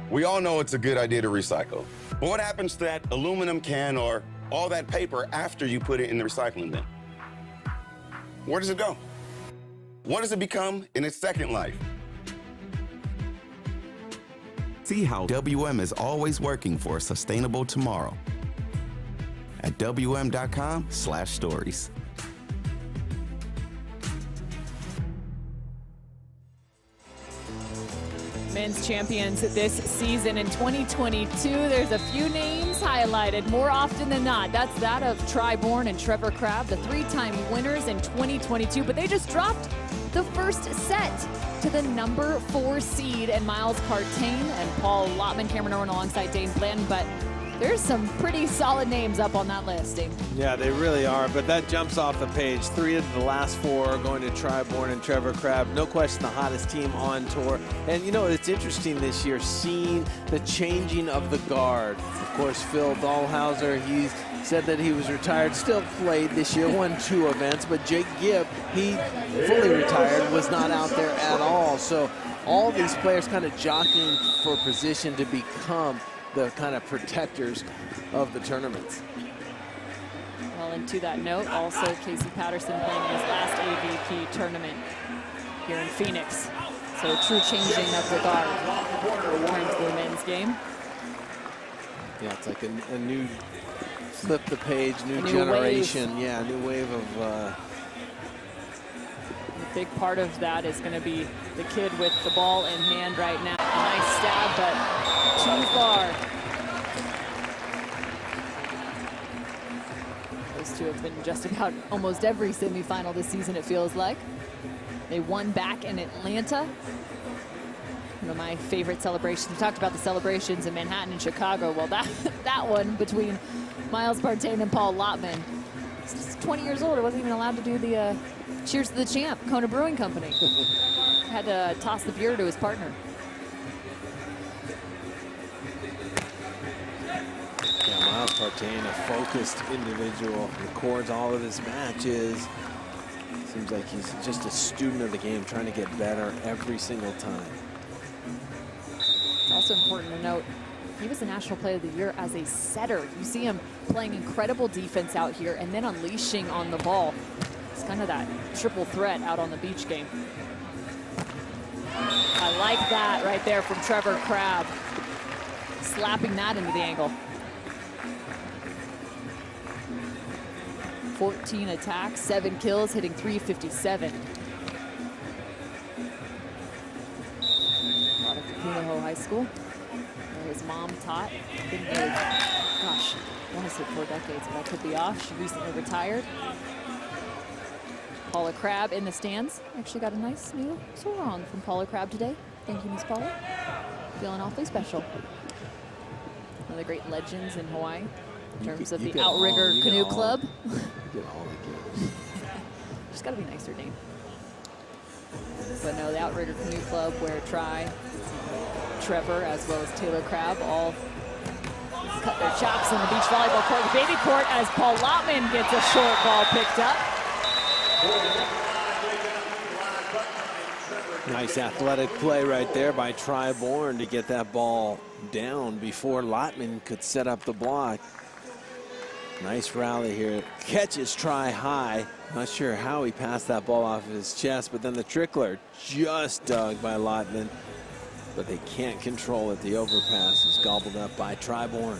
We all know it's a good idea to recycle. But what happens to that aluminum can or all that paper after you put it in the recycling bin? Where does it go? What does it become in its second life? See how WM is always working for a sustainable tomorrow at WM.com/stories. Men's champions this season in 2022. There's a few names highlighted more often than not. That's that of Bourne and Trevor Crabb, the 3-time winners in 2022. But they just dropped the first set to the number 4 seed and Miles Partain and Paul Lotman, Cameron Owen alongside Dane Blanton. But there's some pretty solid names up on that list, Dave. Yeah, they really are, but that jumps off the page. 3 of the last 4 are going to Bourne and Trevor Crabb. No question the hottest team on tour. And, you know, it's interesting this year seeing the changing of the guard. Of course, Phil Dahlhauser, he said that he was retired, still played this year, won 2 events, but Jake Gibb, he fully retired, was not out there at all. So all these players kind of jockeying for position to become the kind of protectors of the tournaments. Well, and to that note, also Casey Patterson playing in his last AVP tournament here in Phoenix. So a true changing of the guard returns to the men's game. Yeah, it's like a new flip the page, new generation. Wave. Yeah, a new wave of... A big part of that is going to be the kid with the ball in hand right now. A nice stab, but too far. Those two have been just about almost every semifinal this season, it feels like. They won back in Atlanta. One of my favorite celebrations. We talked about the celebrations in Manhattan and Chicago. Well, that one between Miles Partain and Paul Lotman. He's 20 years old. He wasn't even allowed to do the cheers to the champ, Kona Brewing Company. Had to toss the beer to his partner. Yeah, Miles Partain, a focused individual, records all of his matches. Seems like he's just a student of the game, trying to get better every single time. It's also important to note, he was the National Player of the Year as a setter. You see him playing incredible defense out here and then unleashing on the ball. It's kind of that triple threat out on the beach game. I like that right there from Trevor Crabb. Slapping that into the angle. 14 attacks, 7 kills, hitting .357. Out of Punahou High School, where his mom taught. Been there, gosh, I want to say 4 decades, but I could be off. She recently retired. Paula Crabb in the stands. Actually got a nice new sarong from Paula Crabb today. Thank you, Miss Paula. Feeling awfully special. One of the great legends in Hawaii in terms of the Outrigger Canoe Club. You get all the kids. Just got to be nicer name. But no, the Outrigger Canoe Club, where Trevor, as well as Taylor Crabb, all cut their chops on the beach volleyball court, the baby court, as Paul Lotman gets a short ball picked up. Nice athletic play right there by Bourne to get that ball down before Lotman could set up the block. Nice rally here. Catches high. Not sure how he passed that ball off of his chest, but then the trickler just dug by Lotman. But they can't control it. The overpass is gobbled up by Bourne.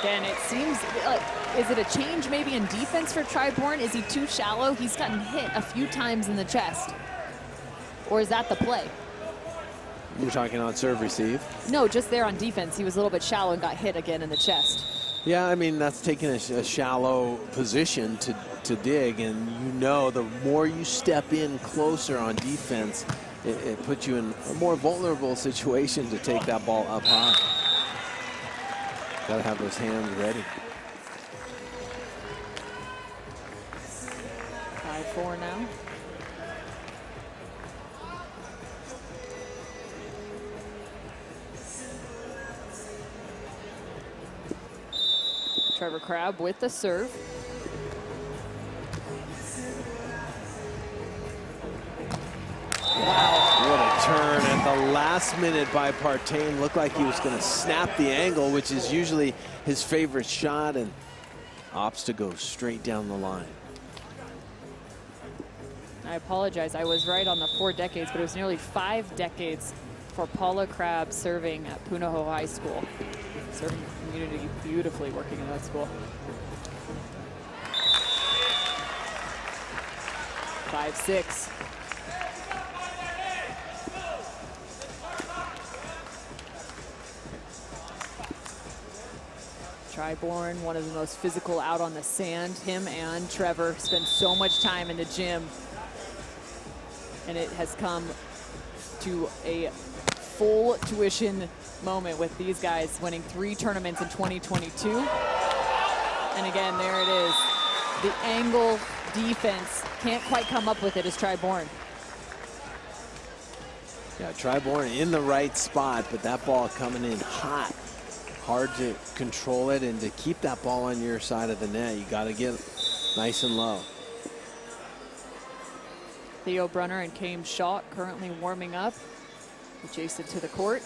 Again, it seems like, is it a change maybe in defense for Bourne? Is he too shallow? He's gotten hit a few times in the chest. Or is that the play? You're talking on serve receive? No, just there on defense. He was a little bit shallow and got hit again in the chest. Yeah, I mean, that's taking a shallow position to dig, and you know the more you step in closer on defense, it puts you in a more vulnerable situation to take that ball up high. Gotta have those hands ready. 5-4 now. Trevor Crabb with the serve. Wow, what a turn at the last minute by Partain. Looked like he was going to snap the angle, which is usually his favorite shot, and opts to go straight down the line. I apologize, I was right on the 4 decades, but it was nearly 5 decades for Paula Crabb serving at Punahou High School. Serving the community beautifully, working in that school. 5-6. Bourne, one of the most physical out on the sand. Him and Trevor spend so much time in the gym, and it has come to a full tuition moment with these guys winning 3 tournaments in 2022. And again, there it is. The angle defense can't quite come up with it as Bourne. Yeah, Bourne in the right spot, but that ball coming in hot. Hard to control it, and to keep that ball on your side of the net, you got to get nice and low. Theo Brunner and Kame Shaw currently warming up adjacent to the court,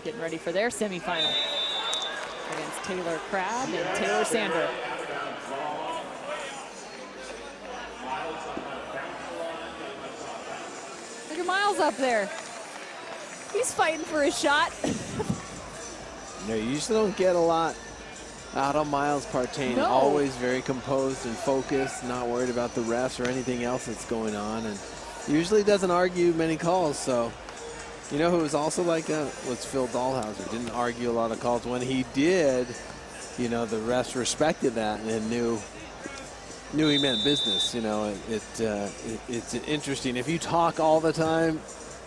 getting ready for their semifinal against Taylor Crabb and Taylor Sander. Look at Miles up there. He's fighting for his shot. You usually don't get a lot out on Miles Partain. No. Always very composed and focused, not worried about the refs or anything else that's going on, and usually doesn't argue many calls. So, you know who was also like that was Phil Dahlhauser. Didn't argue a lot of calls. When he did, you know, the refs respected that and knew he meant business. You know, it's interesting. If you talk all the time,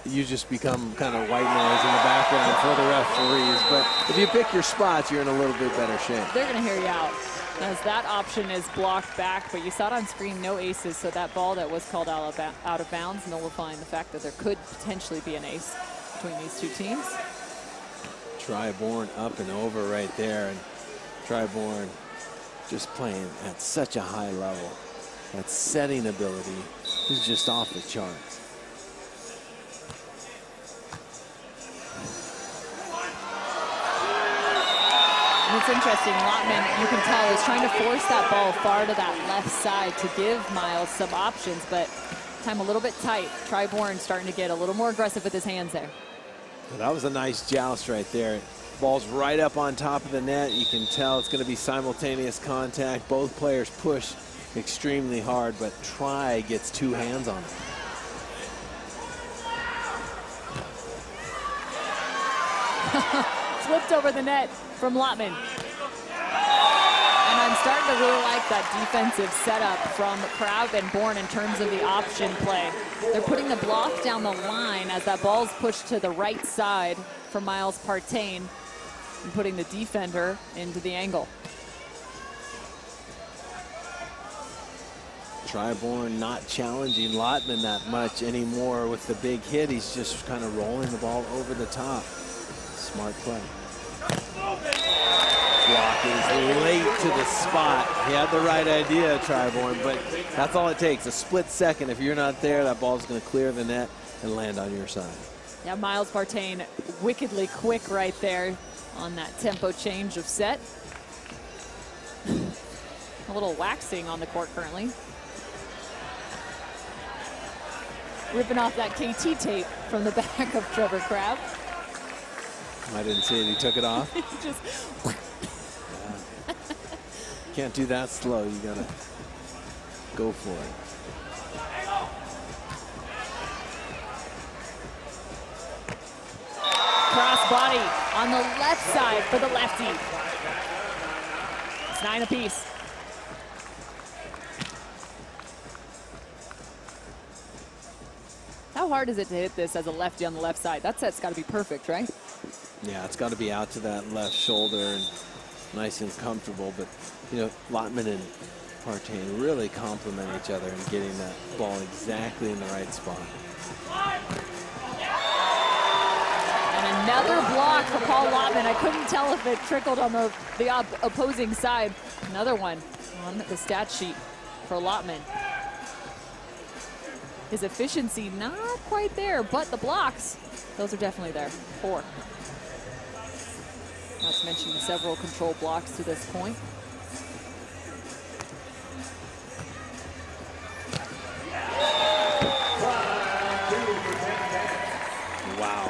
you just become kind of white noise in the background for the referees. But if you pick your spots, you're in a little bit better shape. They're going to hear you out, as that option is blocked back. But you saw it on screen, no aces. So that ball that was called out of bounds, nullifying the fact that there could potentially be an ace between these two teams. Bourne up and over right there. And Bourne just playing at such a high level. That setting ability is just off the charts. And it's interesting, Lotman, you can tell, is trying to force that ball far to that left side to give Miles some options, but time a little bit tight. Bourne starting to get a little more aggressive with his hands there. Well, that was a nice joust right there. Ball's right up on top of the net. You can tell it's going to be simultaneous contact. Both players push extremely hard, but Try gets two hands on it. Flipped over the net from Lotman. And I'm starting to really like that defensive setup from Crabb and Bourne in terms of the option play. They're putting the block down the line as that ball's pushed to the right side for Miles Partain and putting the defender into the angle. Bourne not challenging Lotman that much anymore with the big hit. He's just kind of rolling the ball over the top. Smart play. Block is late to the spot. He had the right idea, Bourne, but that's all it takes. A split second. If you're not there, that ball's going to clear the net and land on your side. Yeah, Miles Partain wickedly quick right there on that tempo change of set. A little waxing on the court currently. Ripping off that KT tape from the back of Trevor Crabb. I didn't see it. He took it off. Just Can't do that slow. You gotta go for it. cross body on the left side for the lefty. It's 9 apiece. How hard is it to hit this as a lefty on the left side? That set's got to be perfect, right? Yeah, it's got to be out to that left shoulder and nice and comfortable. But, you know, Lotman and Partain really complement each other in getting that ball exactly in the right spot. And another block for Paul Lotman. I couldn't tell if it trickled on the opposing side. Another one on the stat sheet for Lotman. His efficiency not quite there, but the blocks, those are definitely there. 4. Not to mention the several control blocks to this point. Wow.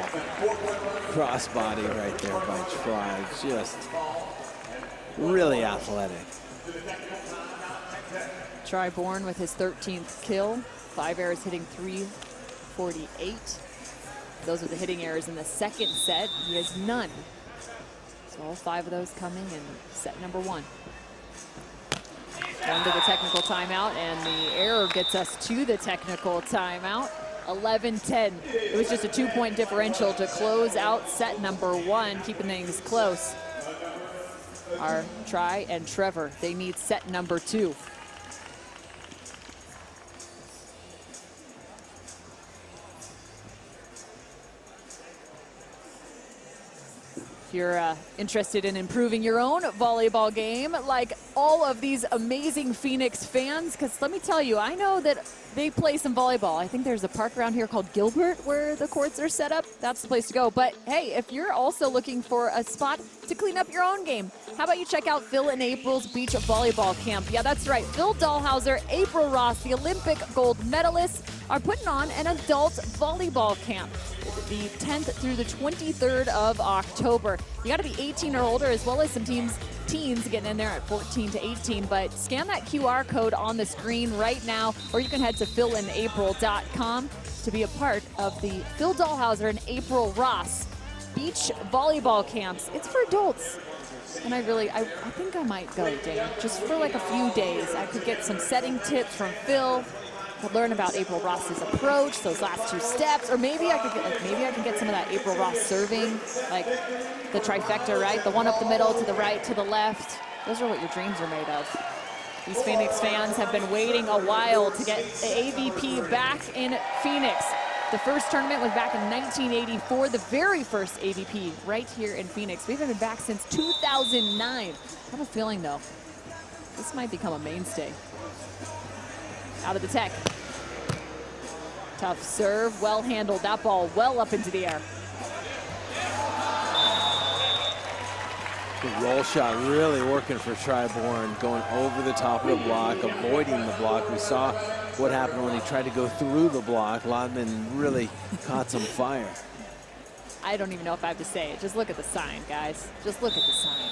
Crossbody right there by Try. Just really athletic. Try Bourne with his 13th kill. 5 errors, hitting .348. Those are the hitting errors in the second set. He has none. So all 5 of those coming in set number 1. One to the technical timeout, and the error gets us to the technical timeout. 11-10. It was just a 2-point differential to close out set number 1, keeping things close. Our Try and Trevor, they need set number 2. If you're interested in improving your own volleyball game, like all of these amazing Phoenix fans, because let me tell you, I know that they play some volleyball. I think there's a park around here called Gilbert where the courts are set up. That's the place to go. But hey, if you're also looking for a spot to clean up your own game, how about you check out Phil and April's beach volleyball camp? Yeah, that's right. Phil Dahlhauser, April Ross, the Olympic gold medalists, are putting on an adult volleyball camp the 10th through the 23rd of October. You got to be 18 or older, as well as some teens getting in there at 14 to 18. But scan that QR code on the screen right now, or you can head to philandapril.com to be a part of the Phil Dahlhauser and April Ross beach volleyball camps. It's for adults. And I think I might go, Dan, just for like a few days. I could get some setting tips from Phil. Could learn about April Ross's approach, those last 2 steps, or maybe I could get some of that April Ross serving, like the trifecta, right? The one up the middle, to the right, to the left. Those are what your dreams are made of. These Phoenix fans have been waiting a while to get the AVP back in Phoenix. The first tournament was back in 1984, the very first AVP right here in Phoenix. We haven't been back since 2009. I have a feeling, though, this might become a mainstay. Out of the tech. Tough serve, well handled. That ball well up into the air. The roll shot really working for Bourne, going over the top of the block, avoiding the block. We saw what happened when he tried to go through the block. Lotman really caught some fire. I don't even know if I have to say it. Just look at the sign, guys. Just look at the sign.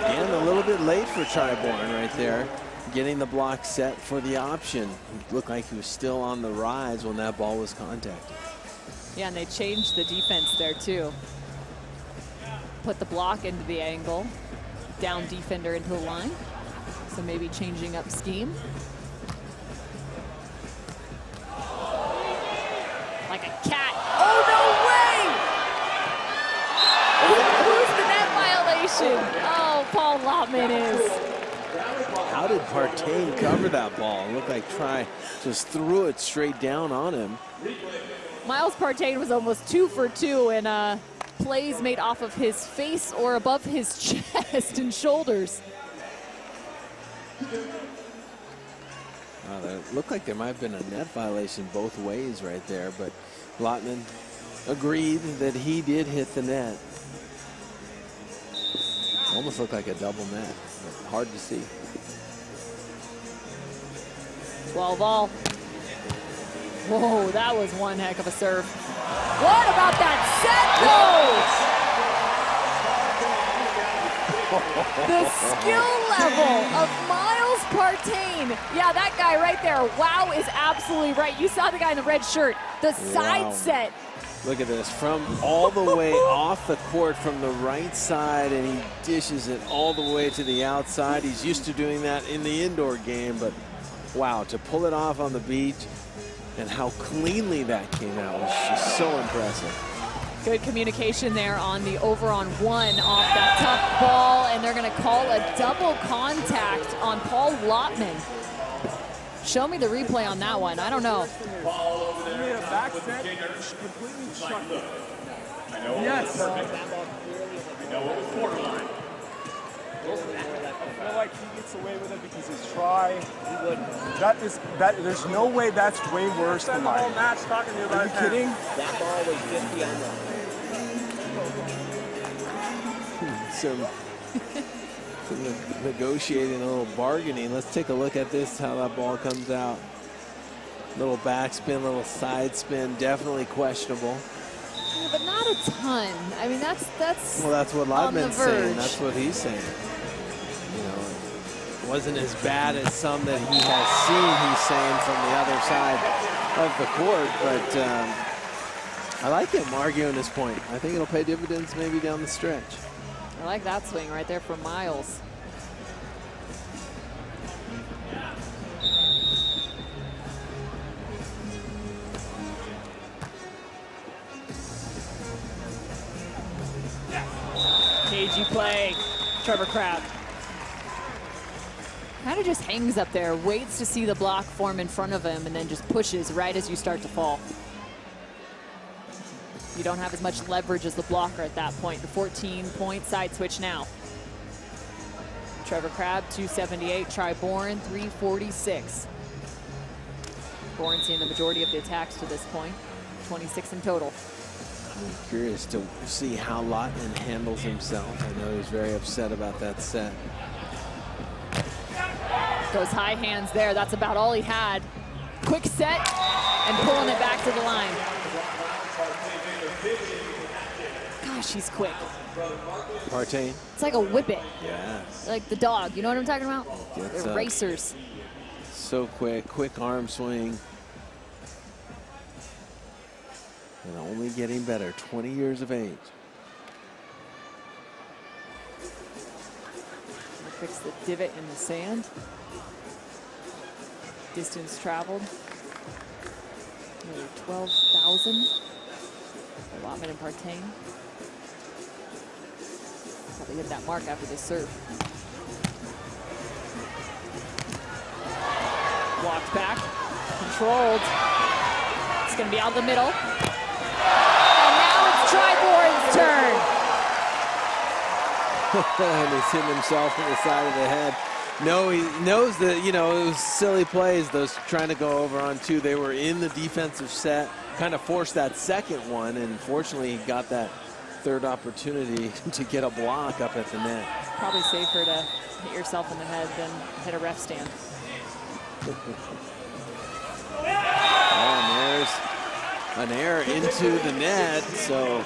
And a little bit late for Bourne right there, getting the block set for the option. It looked like he was still on the rise when that ball was contacted. Yeah, and they changed the defense there too. Put the block into the angle, down defender into the line. So maybe changing up scheme. Like a cat. Oh, no way! Who's the net violation? Oh, Paul Lotman is. How did Partain cover that ball? It looked like just threw it straight down on him. Miles Partain was almost 2 for 2 in plays made off of his face or above his chest and shoulders. It looked like there might have been a net violation both ways right there, but Lotman agreed that he did hit the net. Almost looked like a double net, but hard to see. 12-all. Whoa, that was one heck of a serve. What about that set, though? The skill level of Miles Partain. Yeah, that guy right there, wow, is absolutely right. You saw the guy in the red shirt. The side set. Look at this, from all the way off the court from the right side, and he dishes it all the way to the outside. He's used to doing that in the indoor game, but wow, to pull it off on the beach and how cleanly that came out was just so impressive. Good communication there on the over on one off that tough ball, and they're going to call a double contact on Paul Lotman. Show me the replay on that one. I don't know. Yes. I feel like he gets away with it because his try. There's no way that's way worse than mine. Are you kidding? That ball was just beyond that. Some negotiating, a little bargaining. Let's take a look at this, how that ball comes out. Little backspin, little side spin, definitely questionable. Yeah, but not a ton. I mean, that's well, that's what Lotman's saying. That's what he's saying. You know, it wasn't as bad as some that he has seen, he's saying, from the other side of the court. But I like him arguing this point. I think it'll pay dividends maybe down the stretch. I like that swing right there from Miles. Cagey play, Trevor Crabb. Kind of just hangs up there, waits to see the block form in front of him, and then just pushes right as you start to fall. You don't have as much leverage as the blocker at that point. The 14-point side switch now. Trevor Crabb, 278. Bourne, 346. Bourne seeing the majority of the attacks to this point. 26 in total. I'm curious to see how Lotman handles himself. I know he was very upset about that set. Those high hands there, that's about all he had. Quick set and pulling it back to the line. Gosh, he's quick. Partain. It's like a whippet. Yeah. Like the dog, you know what I'm talking about? Gets They're up. racers. So quick arm swing. And only getting better, 20 years of age. Fix the divot in the sand. Distance traveled. Nearly 12,000. Lotman and Partain. Probably hit that mark after the serve. Walked back, controlled. It's gonna be out the middle. And now it's Bourne's turn. And he's hitting himself in the side of the head. No, he knows that, you know, it was silly plays, those trying to go over on 2. They were in the defensive set, kind of forced that second one, and fortunately he got that third opportunity to get a block up at the net. Probably safer to hit yourself in the head than hit a ref stand. And there's an error into the net, so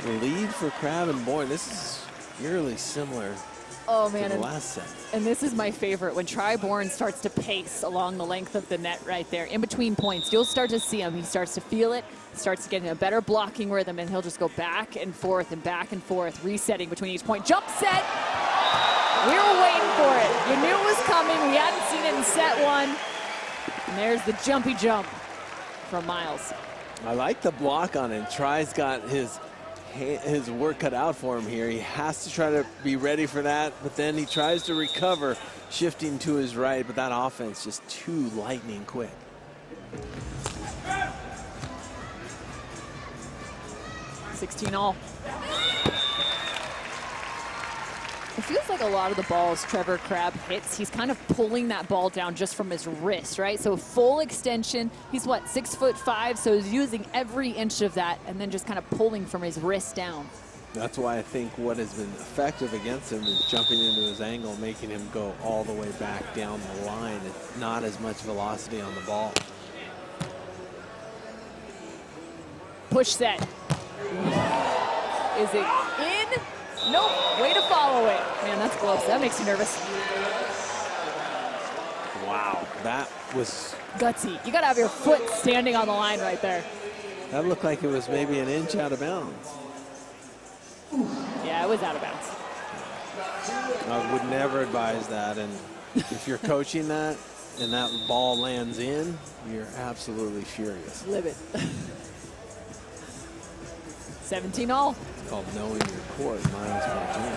the lead for Crabb and Bourne. This is eerily similar Oh to man, the last set. and this is my favorite. When Bourne starts to pace along the length of the net right there, in between points, you'll start to see him. He starts to feel it, starts to get in a better blocking rhythm, and he'll just go back and forth, resetting between each point. Jump set! We were waiting for it. You knew it was coming. We hadn't seen it in set 1. And there's the jumpy jump from Miles. I like the block on it. Try's got his work cut out for him here. He has to try to be ready for that, but then he tries to recover, shifting to his right, but that offense just too lightning quick. $16-all. It feels like a lot of the balls Trevor Crabb hits, he's kind of pulling that ball down just from his wrist, right? So full extension. He's what, 6'5", so he's using every inch of that and then just kind of pulling from his wrist down. That's why I think what has been effective against him is jumping into his angle, making him go all the way back down the line. It's not as much velocity on the ball. Push set. Is it in? Nope, way to follow it. Man, that's close. That makes you nervous. Wow, that was... Gutsy. You gotta have your foot standing on the line right there. That looked like it was maybe an inch out of bounds. Yeah, it was out of bounds. I would never advise that, and if you're coaching that and that ball lands in, you're absolutely furious. Live it. 17-all. It's called knowing your court, Miles Partain.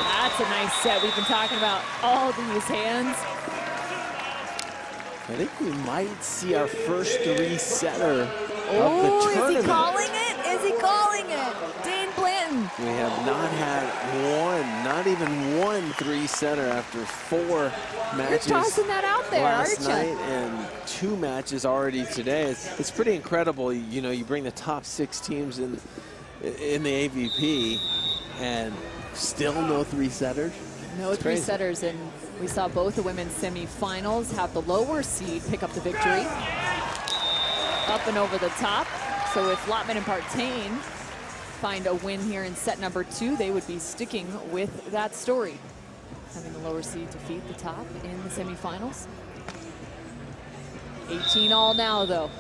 That's a nice set. We've been talking about all these hands. I think we might see our first 3-setter of the Oh, tournament. is he calling it? Is he calling it? Dane Blanton. We have not had one, not even one 3-setter after 4 matches. You're tossing that out there, last aren't night you? and 2 matches already today. It's pretty incredible. You know, you bring the top 6 teams in the AVP and still no 3-setters. No 3-setters, and we saw both the women's semifinals have the lower seed pick up the victory. Up and over the top. So if Lotman and Partain find a win here in set number 2, they would be sticking with that story. Having the lower seed defeat the top in the semifinals. 18-all now, though.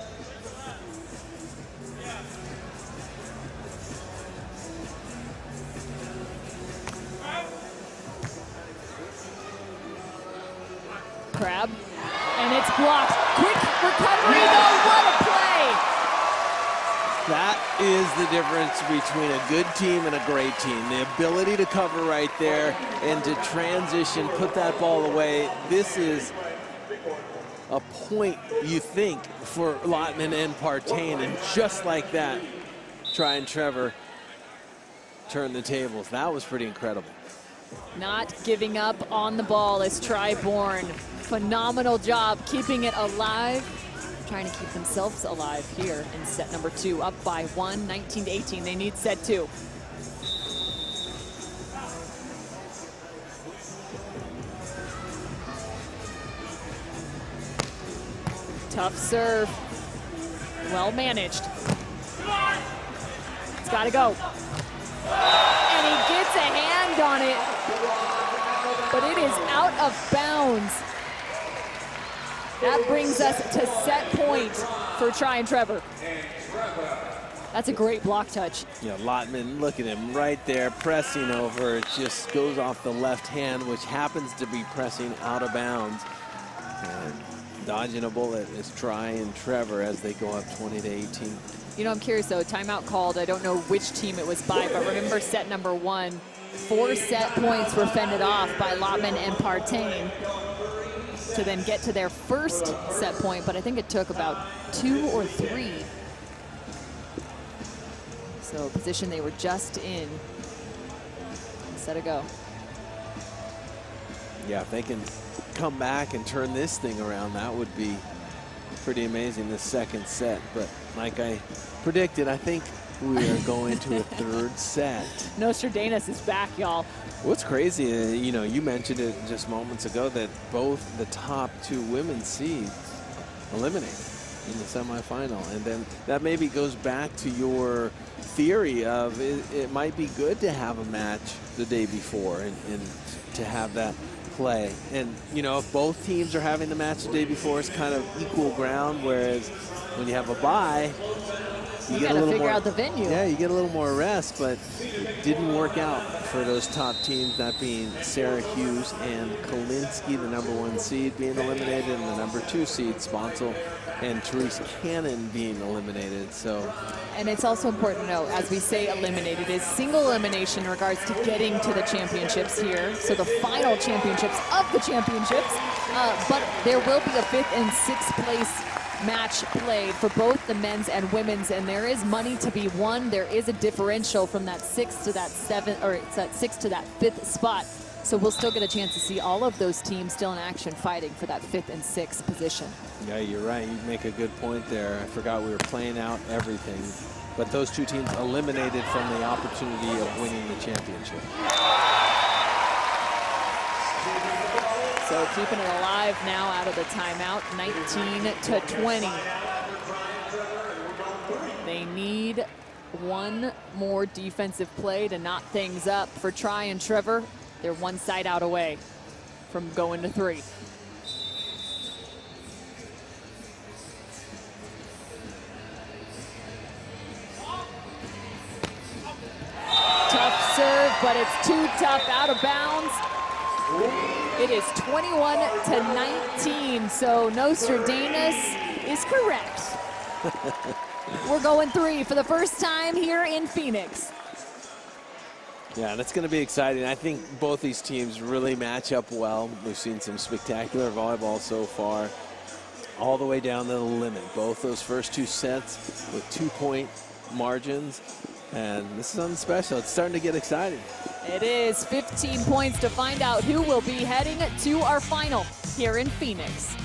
Crabb, and it's blocked. Quick recovery, though. What a play! That is the difference between a good team and a great team. The ability to cover right there and to transition, put that ball away. This is a point, you think, for Lotman and Partain, and just like that, Try and Trevor turn the tables. That was pretty incredible. Not giving up on the ball as Bourne. Phenomenal job keeping it alive. Trying to keep themselves alive here in set number 2. Up by 1, 19-18. They need set 2. Tough serve. Well managed. It's got to go. And he gets a hand on it. But it is out of bounds. That brings us to set point for Trevor. That's a great block touch. Yeah, Lotman, look at him right there, pressing over. It just goes off the left hand, which happens to be pressing out of bounds. And dodging a bullet is Trevor as they go up 20-18. You know, I'm curious though, timeout called. I don't know which team it was by, but remember set number 1, 4 set points were fended off by Lotman and Partain to then get to their first set point, but I think it took about 2 or 3. So position they were just in. set it go. Yeah, if they can come back and turn this thing around, that would be pretty amazing, the second set. But like I predicted, I think we are going to a third set. Nostradamus is back, y'all. What's crazy, you know, you mentioned it just moments ago that both the top two women's seeds eliminated in the semifinal. And then that maybe goes back to your theory of it might be good to have a match the day before and to have that play. And, you know, if both teams are having the match the day before, it's kind of equal ground, whereas when you have a bye, you get a little figure more, out the venue. Yeah, you get a little more rest, but it didn't work out for those top teams, that being Sarah Hughes and Kolinsky, the #1 seed, being eliminated, and the #2 seed, Sponsel and Therese Cannon, being eliminated. So, and it's also important to note, as we say eliminated, is single elimination in regards to getting to the championships here. So the final championships of the championships. But there will be a 5th and 6th place match played for both the men's and women's, and there is money to be won. There is a differential from that 6th to that 7th, or it's that 6th to that 5th spot. So we'll still get a chance to see all of those teams still in action fighting for that 5th and 6th position. Yeah, you're right. You make a good point there. I forgot we were playing out everything. But those two teams eliminated from the opportunity of winning the championship. So keeping it alive now out of the timeout, 19-20. They need one more defensive play to knot things up for Tri and Trevor. They're one side out away from going to 3. Tough serve, but it's too tough, out of bounds. It is 21-19, so Nostradamus is correct. We're going 3 for the first time here in Phoenix. Yeah, that's going to be exciting. I think both these teams really match up well. We've seen some spectacular volleyball so far, all the way down to the limit. Both those first 2 sets with 2-point margins, and this is something special. It's starting to get exciting. It is 15 points to find out who will be heading to our final here in Phoenix.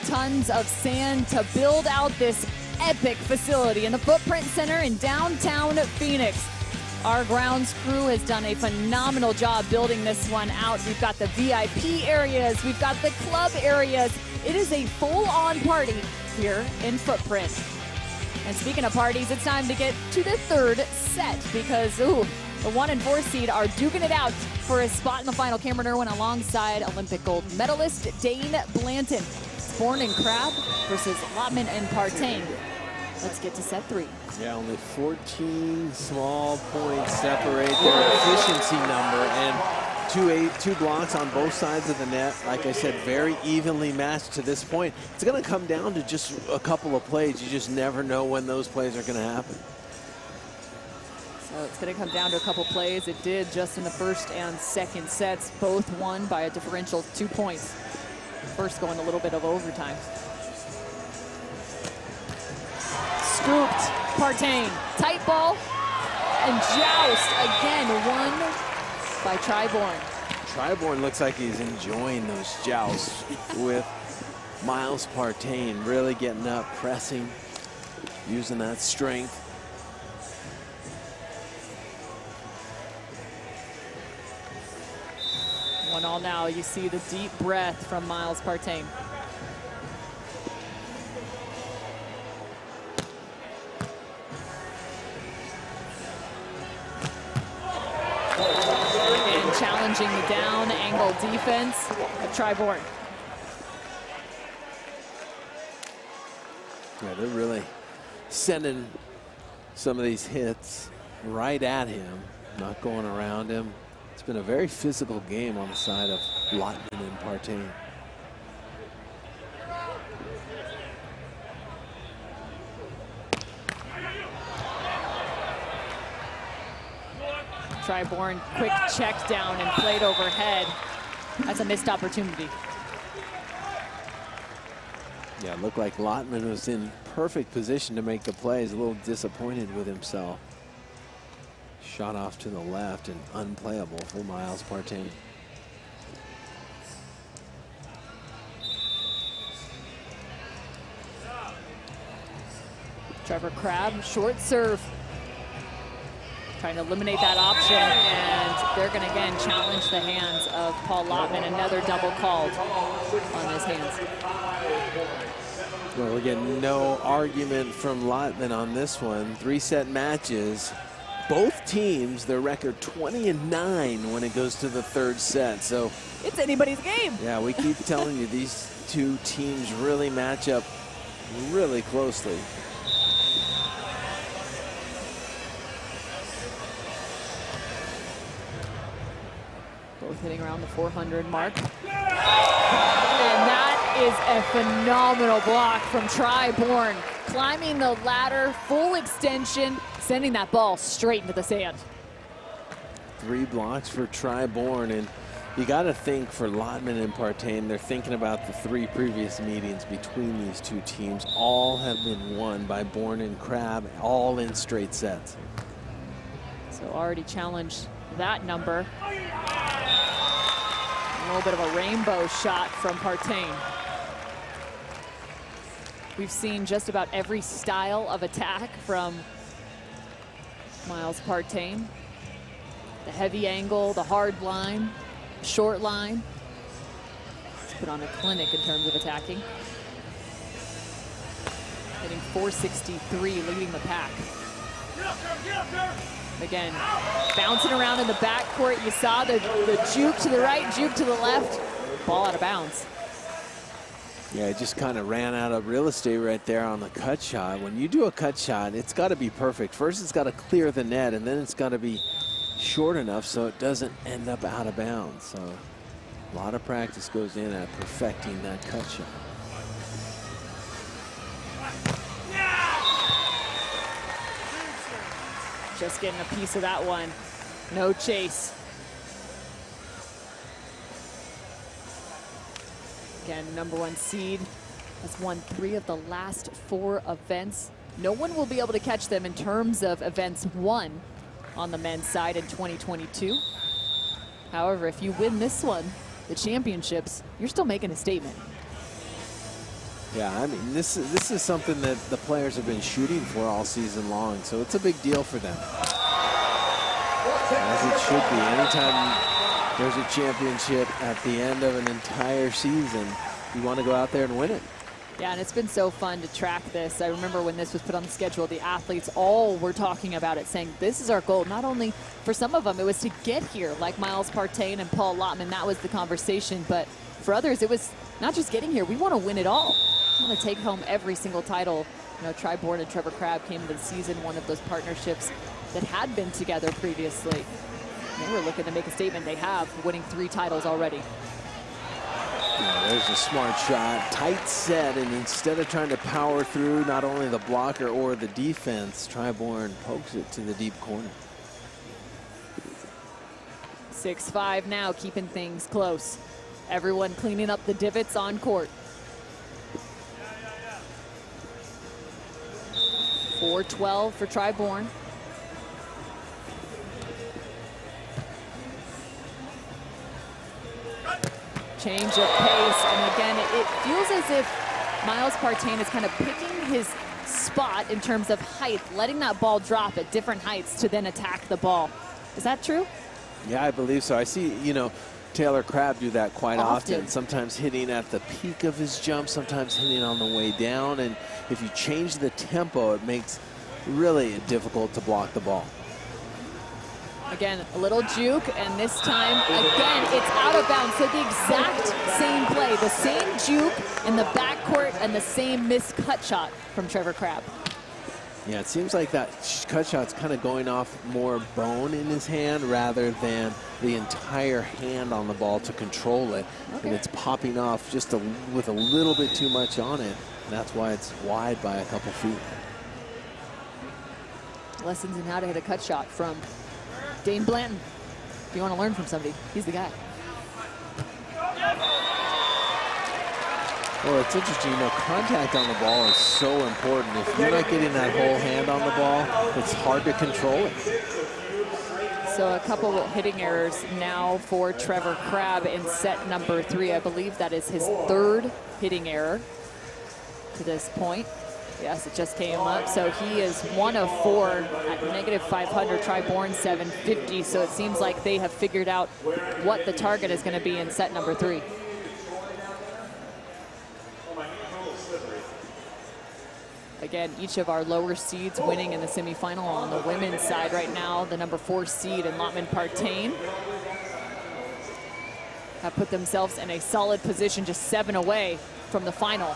Tons of sand to build out this epic facility in the Footprint Center in downtown Phoenix. Our grounds crew has done a phenomenal job building this one out. We've got the VIP areas, we've got the club areas. It is a full-on party here in Footprint. And speaking of parties, it's time to get to the 3rd set because, the 1 and 4 seed are duking it out for a spot in the final. Cameron Irwin alongside Olympic gold medalist Dane Blanton. Bourne and Crabb versus Lotman and Partain. Let's get to set 3. Yeah, only 14 small points separate their efficiency number, and two blocks on both sides of the net. Like I said, very evenly matched to this point. It's going to come down to just a couple of plays. You just never know when those plays are going to happen. So it's going to come down to a couple plays. It did just in the 1st and 2nd sets, both won by a differential of 2 points. First going a little bit of overtime. Scooped, Partain, tight ball, and joust again, won by Bourne. Bourne looks like he's enjoying those jousts with Miles Partain really getting up, pressing, using that strength. One all now. You see the deep breath from Miles Partain. Again, challenging the down angle defense of Bourne. Yeah, they're really sending some of these hits right at him, not going around him. It's been a very physical game on the side of Lotman and Partain. Bourne, quick check down and played overhead. That's a missed opportunity. Yeah, it looked like Lotman was in perfect position to make the plays. A little disappointed with himself. Shot off to the left and unplayable for Miles Partain. Crabb, short serve. Trying to eliminate that option, and they're going to again challenge the hands of Paul Lotman. Another double called on his hands. Well, we're getting no argument from Lotman on this one. 3-set matches. Both teams, their record 20-9 when it goes to the third set. So it's anybody's game. Yeah, we keep telling you these two teams really match up really closely. Both hitting around the 400 mark. And that is a phenomenal block from Bourne. Climbing the ladder, full extension, sending that ball straight into the sand. 3 blocks for Bourne, and you got to think for Lotman and Partain, they're thinking about the 3 previous meetings between these two teams. All have been won by Bourne and Crabb, all in straight sets. So already challenged that number. A little bit of a rainbow shot from Partain. We've seen just about every style of attack from Miles Partain. The heavy angle, the hard line, short line. He's put on a clinic in terms of attacking. Hitting 463, leading the pack. Again, bouncing around in the backcourt. You saw the juke to the right, juke to the left. Ball out of bounds. Yeah, it just kind of ran out of real estate right there on the cut shot. When you do a cut shot, it's got to be perfect. First, it's got to clear the net, and then it's got to be short enough so it doesn't end up out of bounds. So a lot of practice goes in at perfecting that cut shot. Just getting a piece of that one. No chase. Again, #1 seed has won 3 of the last 4 events. No one will be able to catch them in terms of events won on the men's side in 2022. However, if you win this one, the championships, you're still making a statement. Yeah, I mean, this is something that the players have been shooting for all season long, so it's a big deal for them. As it should be. Anytime there's a championship at the end of an entire season, you want to go out there and win it. Yeah, and it's been so fun to track this. I remember when this was put on the schedule, the athletes all were talking about it, saying this is our goal. Not only for some of them, it was to get here, like Miles Partain and Paul Lotman. That was the conversation. But for others, it was not just getting here. We want to win it all. We want to take home every single title. You know, Bourne and Crabb came into the season, one of those partnerships that had been together previously. They were looking to make a statement. They have, winning 3 titles already. Yeah, there's a smart shot, tight set, and instead of trying to power through not only the blocker or the defense, Bourne pokes it to the deep corner. 6-5 now, keeping things close. Everyone cleaning up the divots on court. 4-12 for Bourne. Change of pace, and again, it feels as if Miles Partain is kind of picking his spot in terms of height, letting that ball drop at different heights to then attack the ball. Is that true? Yeah, I believe so. I see, you know, Taylor Crabb do that quite often. Sometimes hitting at the peak of his jump, sometimes hitting on the way down. And if you change the tempo, it makes really difficult to block the ball. Again, a little juke, and this time, again, it's out of bounds. So the exact same play, the same juke in the backcourt and the same missed cut shot from Trevor Crabb. Yeah, it seems like that cut shot's kind of going off more bone in his hand rather than the entire hand on the ball to control it. Okay. And it's popping off just with a little bit too much on it. And that's why it's wide by a couple feet. Lessons in how to hit a cut shot from Dane Blanton. If you want to learn from somebody, he's the guy. Well, it's interesting, you know, contact on the ball is so important. If you're not getting that whole hand on the ball, it's hard to control it. So a couple hitting errors now for Trevor Crabb in set number 3. I believe that is his 3rd hitting error to this point. Yes, it just came up. So he is 1 of 4 at -500, try Bourne 750. So it seems like they have figured out what the target is going to be in set number 3. Again, each of our lower seeds winning in the semifinal. On the women's side right now, the number 4 seed and Lotman Partain have put themselves in a solid position, just 7 away from the final.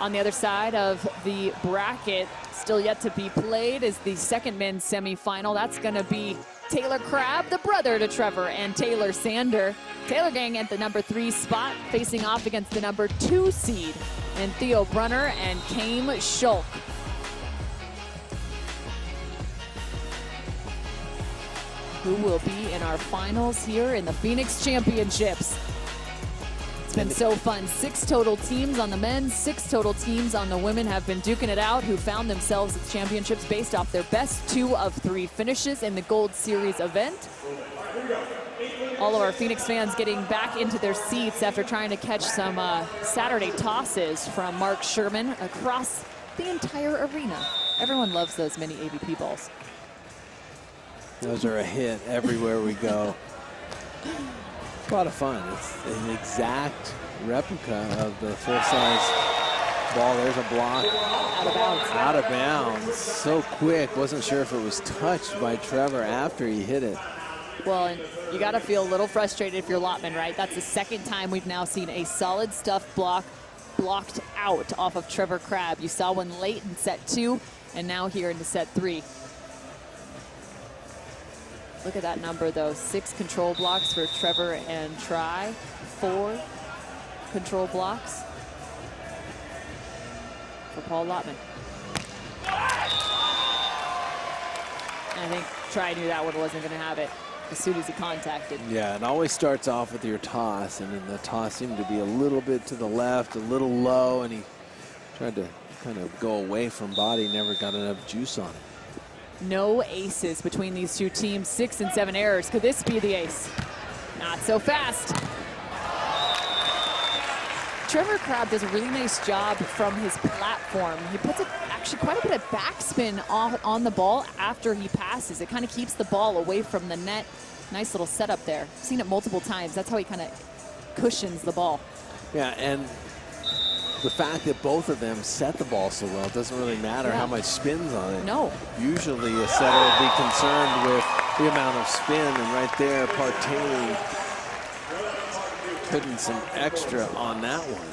On the other side of the bracket, still yet to be played, is the second men's semifinal. That's going to be Taylor Crabb, the brother to Trevor, and Taylor Sander. Taylor gang at the number 3 spot, facing off against the number 2 seed, and Theo Brunner and Kame Schulk. Who will be in our finals here in the Phoenix Championships? It's been so fun. 6 total teams on the men's, 6 total teams on the women have been duking it out, who found themselves at the championships based off their best 2 of 3 finishes in the Gold Series event. All of our Phoenix fans getting back into their seats after trying to catch some Saturday tosses from Mark Sherman across the entire arena. Everyone loves those mini AVP balls. Those are a hit everywhere we go. A lot of fun. It's an exact replica of the full-size ball. There's a block. Out of bounds. Out of bounds. So quick. Wasn't sure if it was touched by Trevor after he hit it. Well, and you got to feel a little frustrated if you're Lotman, right? That's the second time we've now seen a solid stuff block blocked out off of Trevor Crabb. You saw one late in set 2, and now here into set 3. Look at that number, though. 6 control blocks for Trevor and Try. 4 control blocks for Paul Lotman. And I think Try knew that one wasn't going to have it as soon as he contacted. Yeah, it always starts off with your toss, and then the toss seemed to be a little bit to the left, a little low, and he tried to kind of go away from body, never got enough juice on it. No aces between these two teams. 6 and 7 errors. Could this be the ace? Not so fast. Trevor Crabb does a really nice job from his platform. He puts actually quite a bit of backspin on the ball after he passes. It kind of keeps the ball away from the net. Nice little setup there. I've seen it multiple times. That's how he kind of cushions the ball. Yeah, and the fact that both of them set the ball so well, it doesn't really matter how much spin's on it. No. Usually a setter will be concerned with the amount of spin, and right there, Partain putting some extra on that one.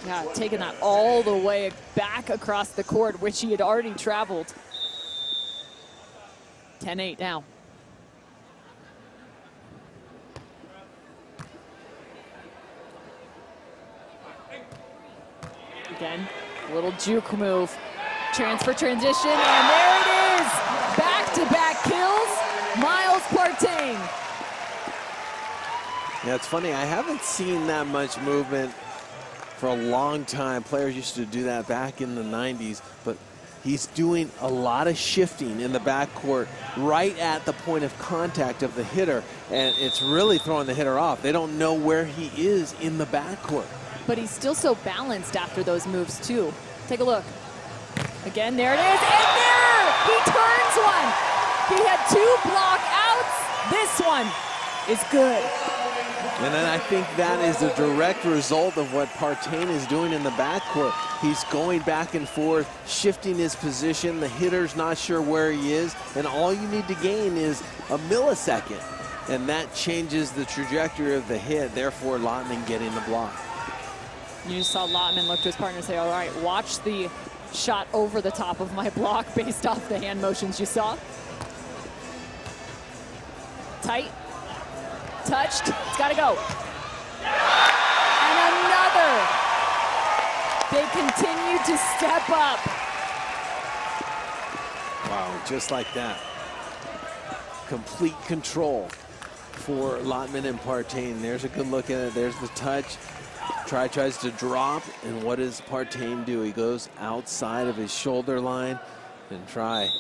Yeah, taking that all the way back across the court, which he had already traveled. 10-8 now. Again, a little juke move. Transfer transition, and there it is! Back-to-back kills, Miles Partain. Yeah, it's funny, I haven't seen that much movement for a long time. Players used to do that back in the 90s, but he's doing a lot of shifting in the backcourt right at the point of contact of the hitter, and it's really throwing the hitter off. They don't know where he is in the backcourt. But he's still so balanced after those moves, too. Take a look. Again, there it is, and there! He turns one! He had 2 block outs. This one is good. And then I think that is a direct result of what Partain is doing in the backcourt. He's going back and forth, shifting his position. The hitter's not sure where he is, and all you need to gain is a millisecond. And that changes the trajectory of the hit, therefore Lotman getting the block. You just saw Lotman look to his partner and say, all right, watch the shot over the top of my block based off the hand motions you saw. Tight. Touched. It's got to go. And another. They continue to step up. Wow, just like that. Complete control for Lotman and Partain. There's a good look at it. There's the touch. Tries to drop, and what does Partain do? He goes outside of his shoulder line, and has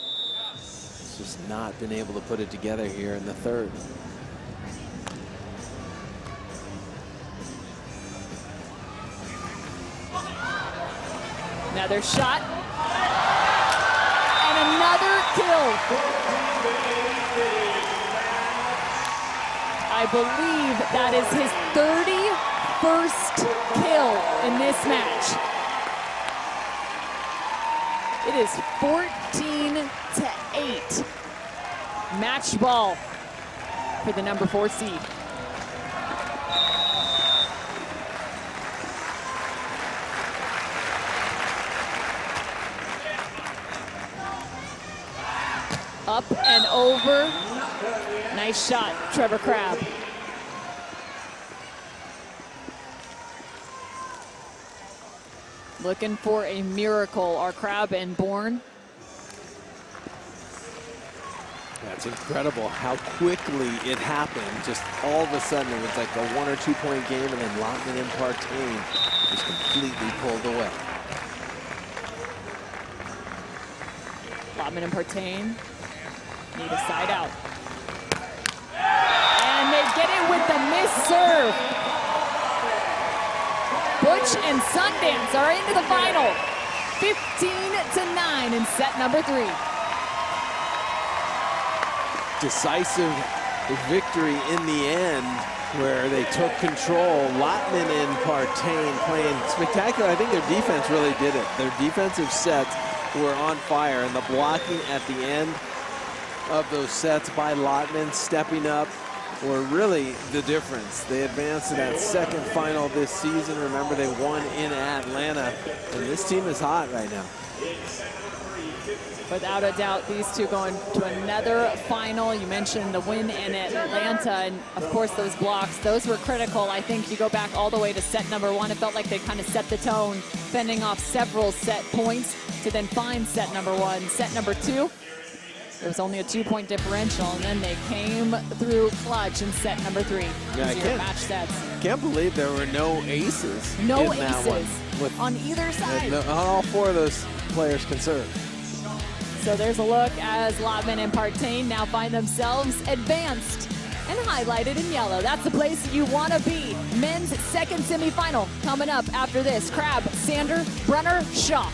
just not been able to put it together here in the third. Another shot. And another kill. I believe that is his 31st kill in this match. It is 14-8. Match ball for the number 4 seed. Up and over. Nice shot, Trevor Crabb. Looking for a miracle, are Crabb and Bourne. That's incredible how quickly it happened. Just all of a sudden, it was like a 1 or 2 point game, and then Lotman and Partain just completely pulled away. Lotman and Partain need a side out. And they get it with the missed serve. Butch and Sundance are into the final. 15-9 in set number 3. Decisive victory in the end where they took control. Lotman and Partain playing spectacular. I think their defense really did it. Their defensive sets were on fire, and the blocking at the end of those sets by Lotman stepping up were really the difference. They advanced to that second final this season. Remember, they won in Atlanta, and this team is hot right now. Without a doubt, these two going to another final. You mentioned the win in Atlanta, and of course those blocks, those were critical. I think you go back all the way to set number 1. It felt like they kind of set the tone, fending off several set points to then find set number 1. Set number 2, there was only a 2-point differential, and then they came through clutch in set number 3. Yeah, match sets. Can't believe there were no aces. No in that aces one. on either side. On all 4 of those players can serve. So there's a look as Lotman and Partain now find themselves advanced and highlighted in yellow. That's the place you want to be. Men's second semifinal coming up after this. Crabb, Sander, Brunner, Shaw.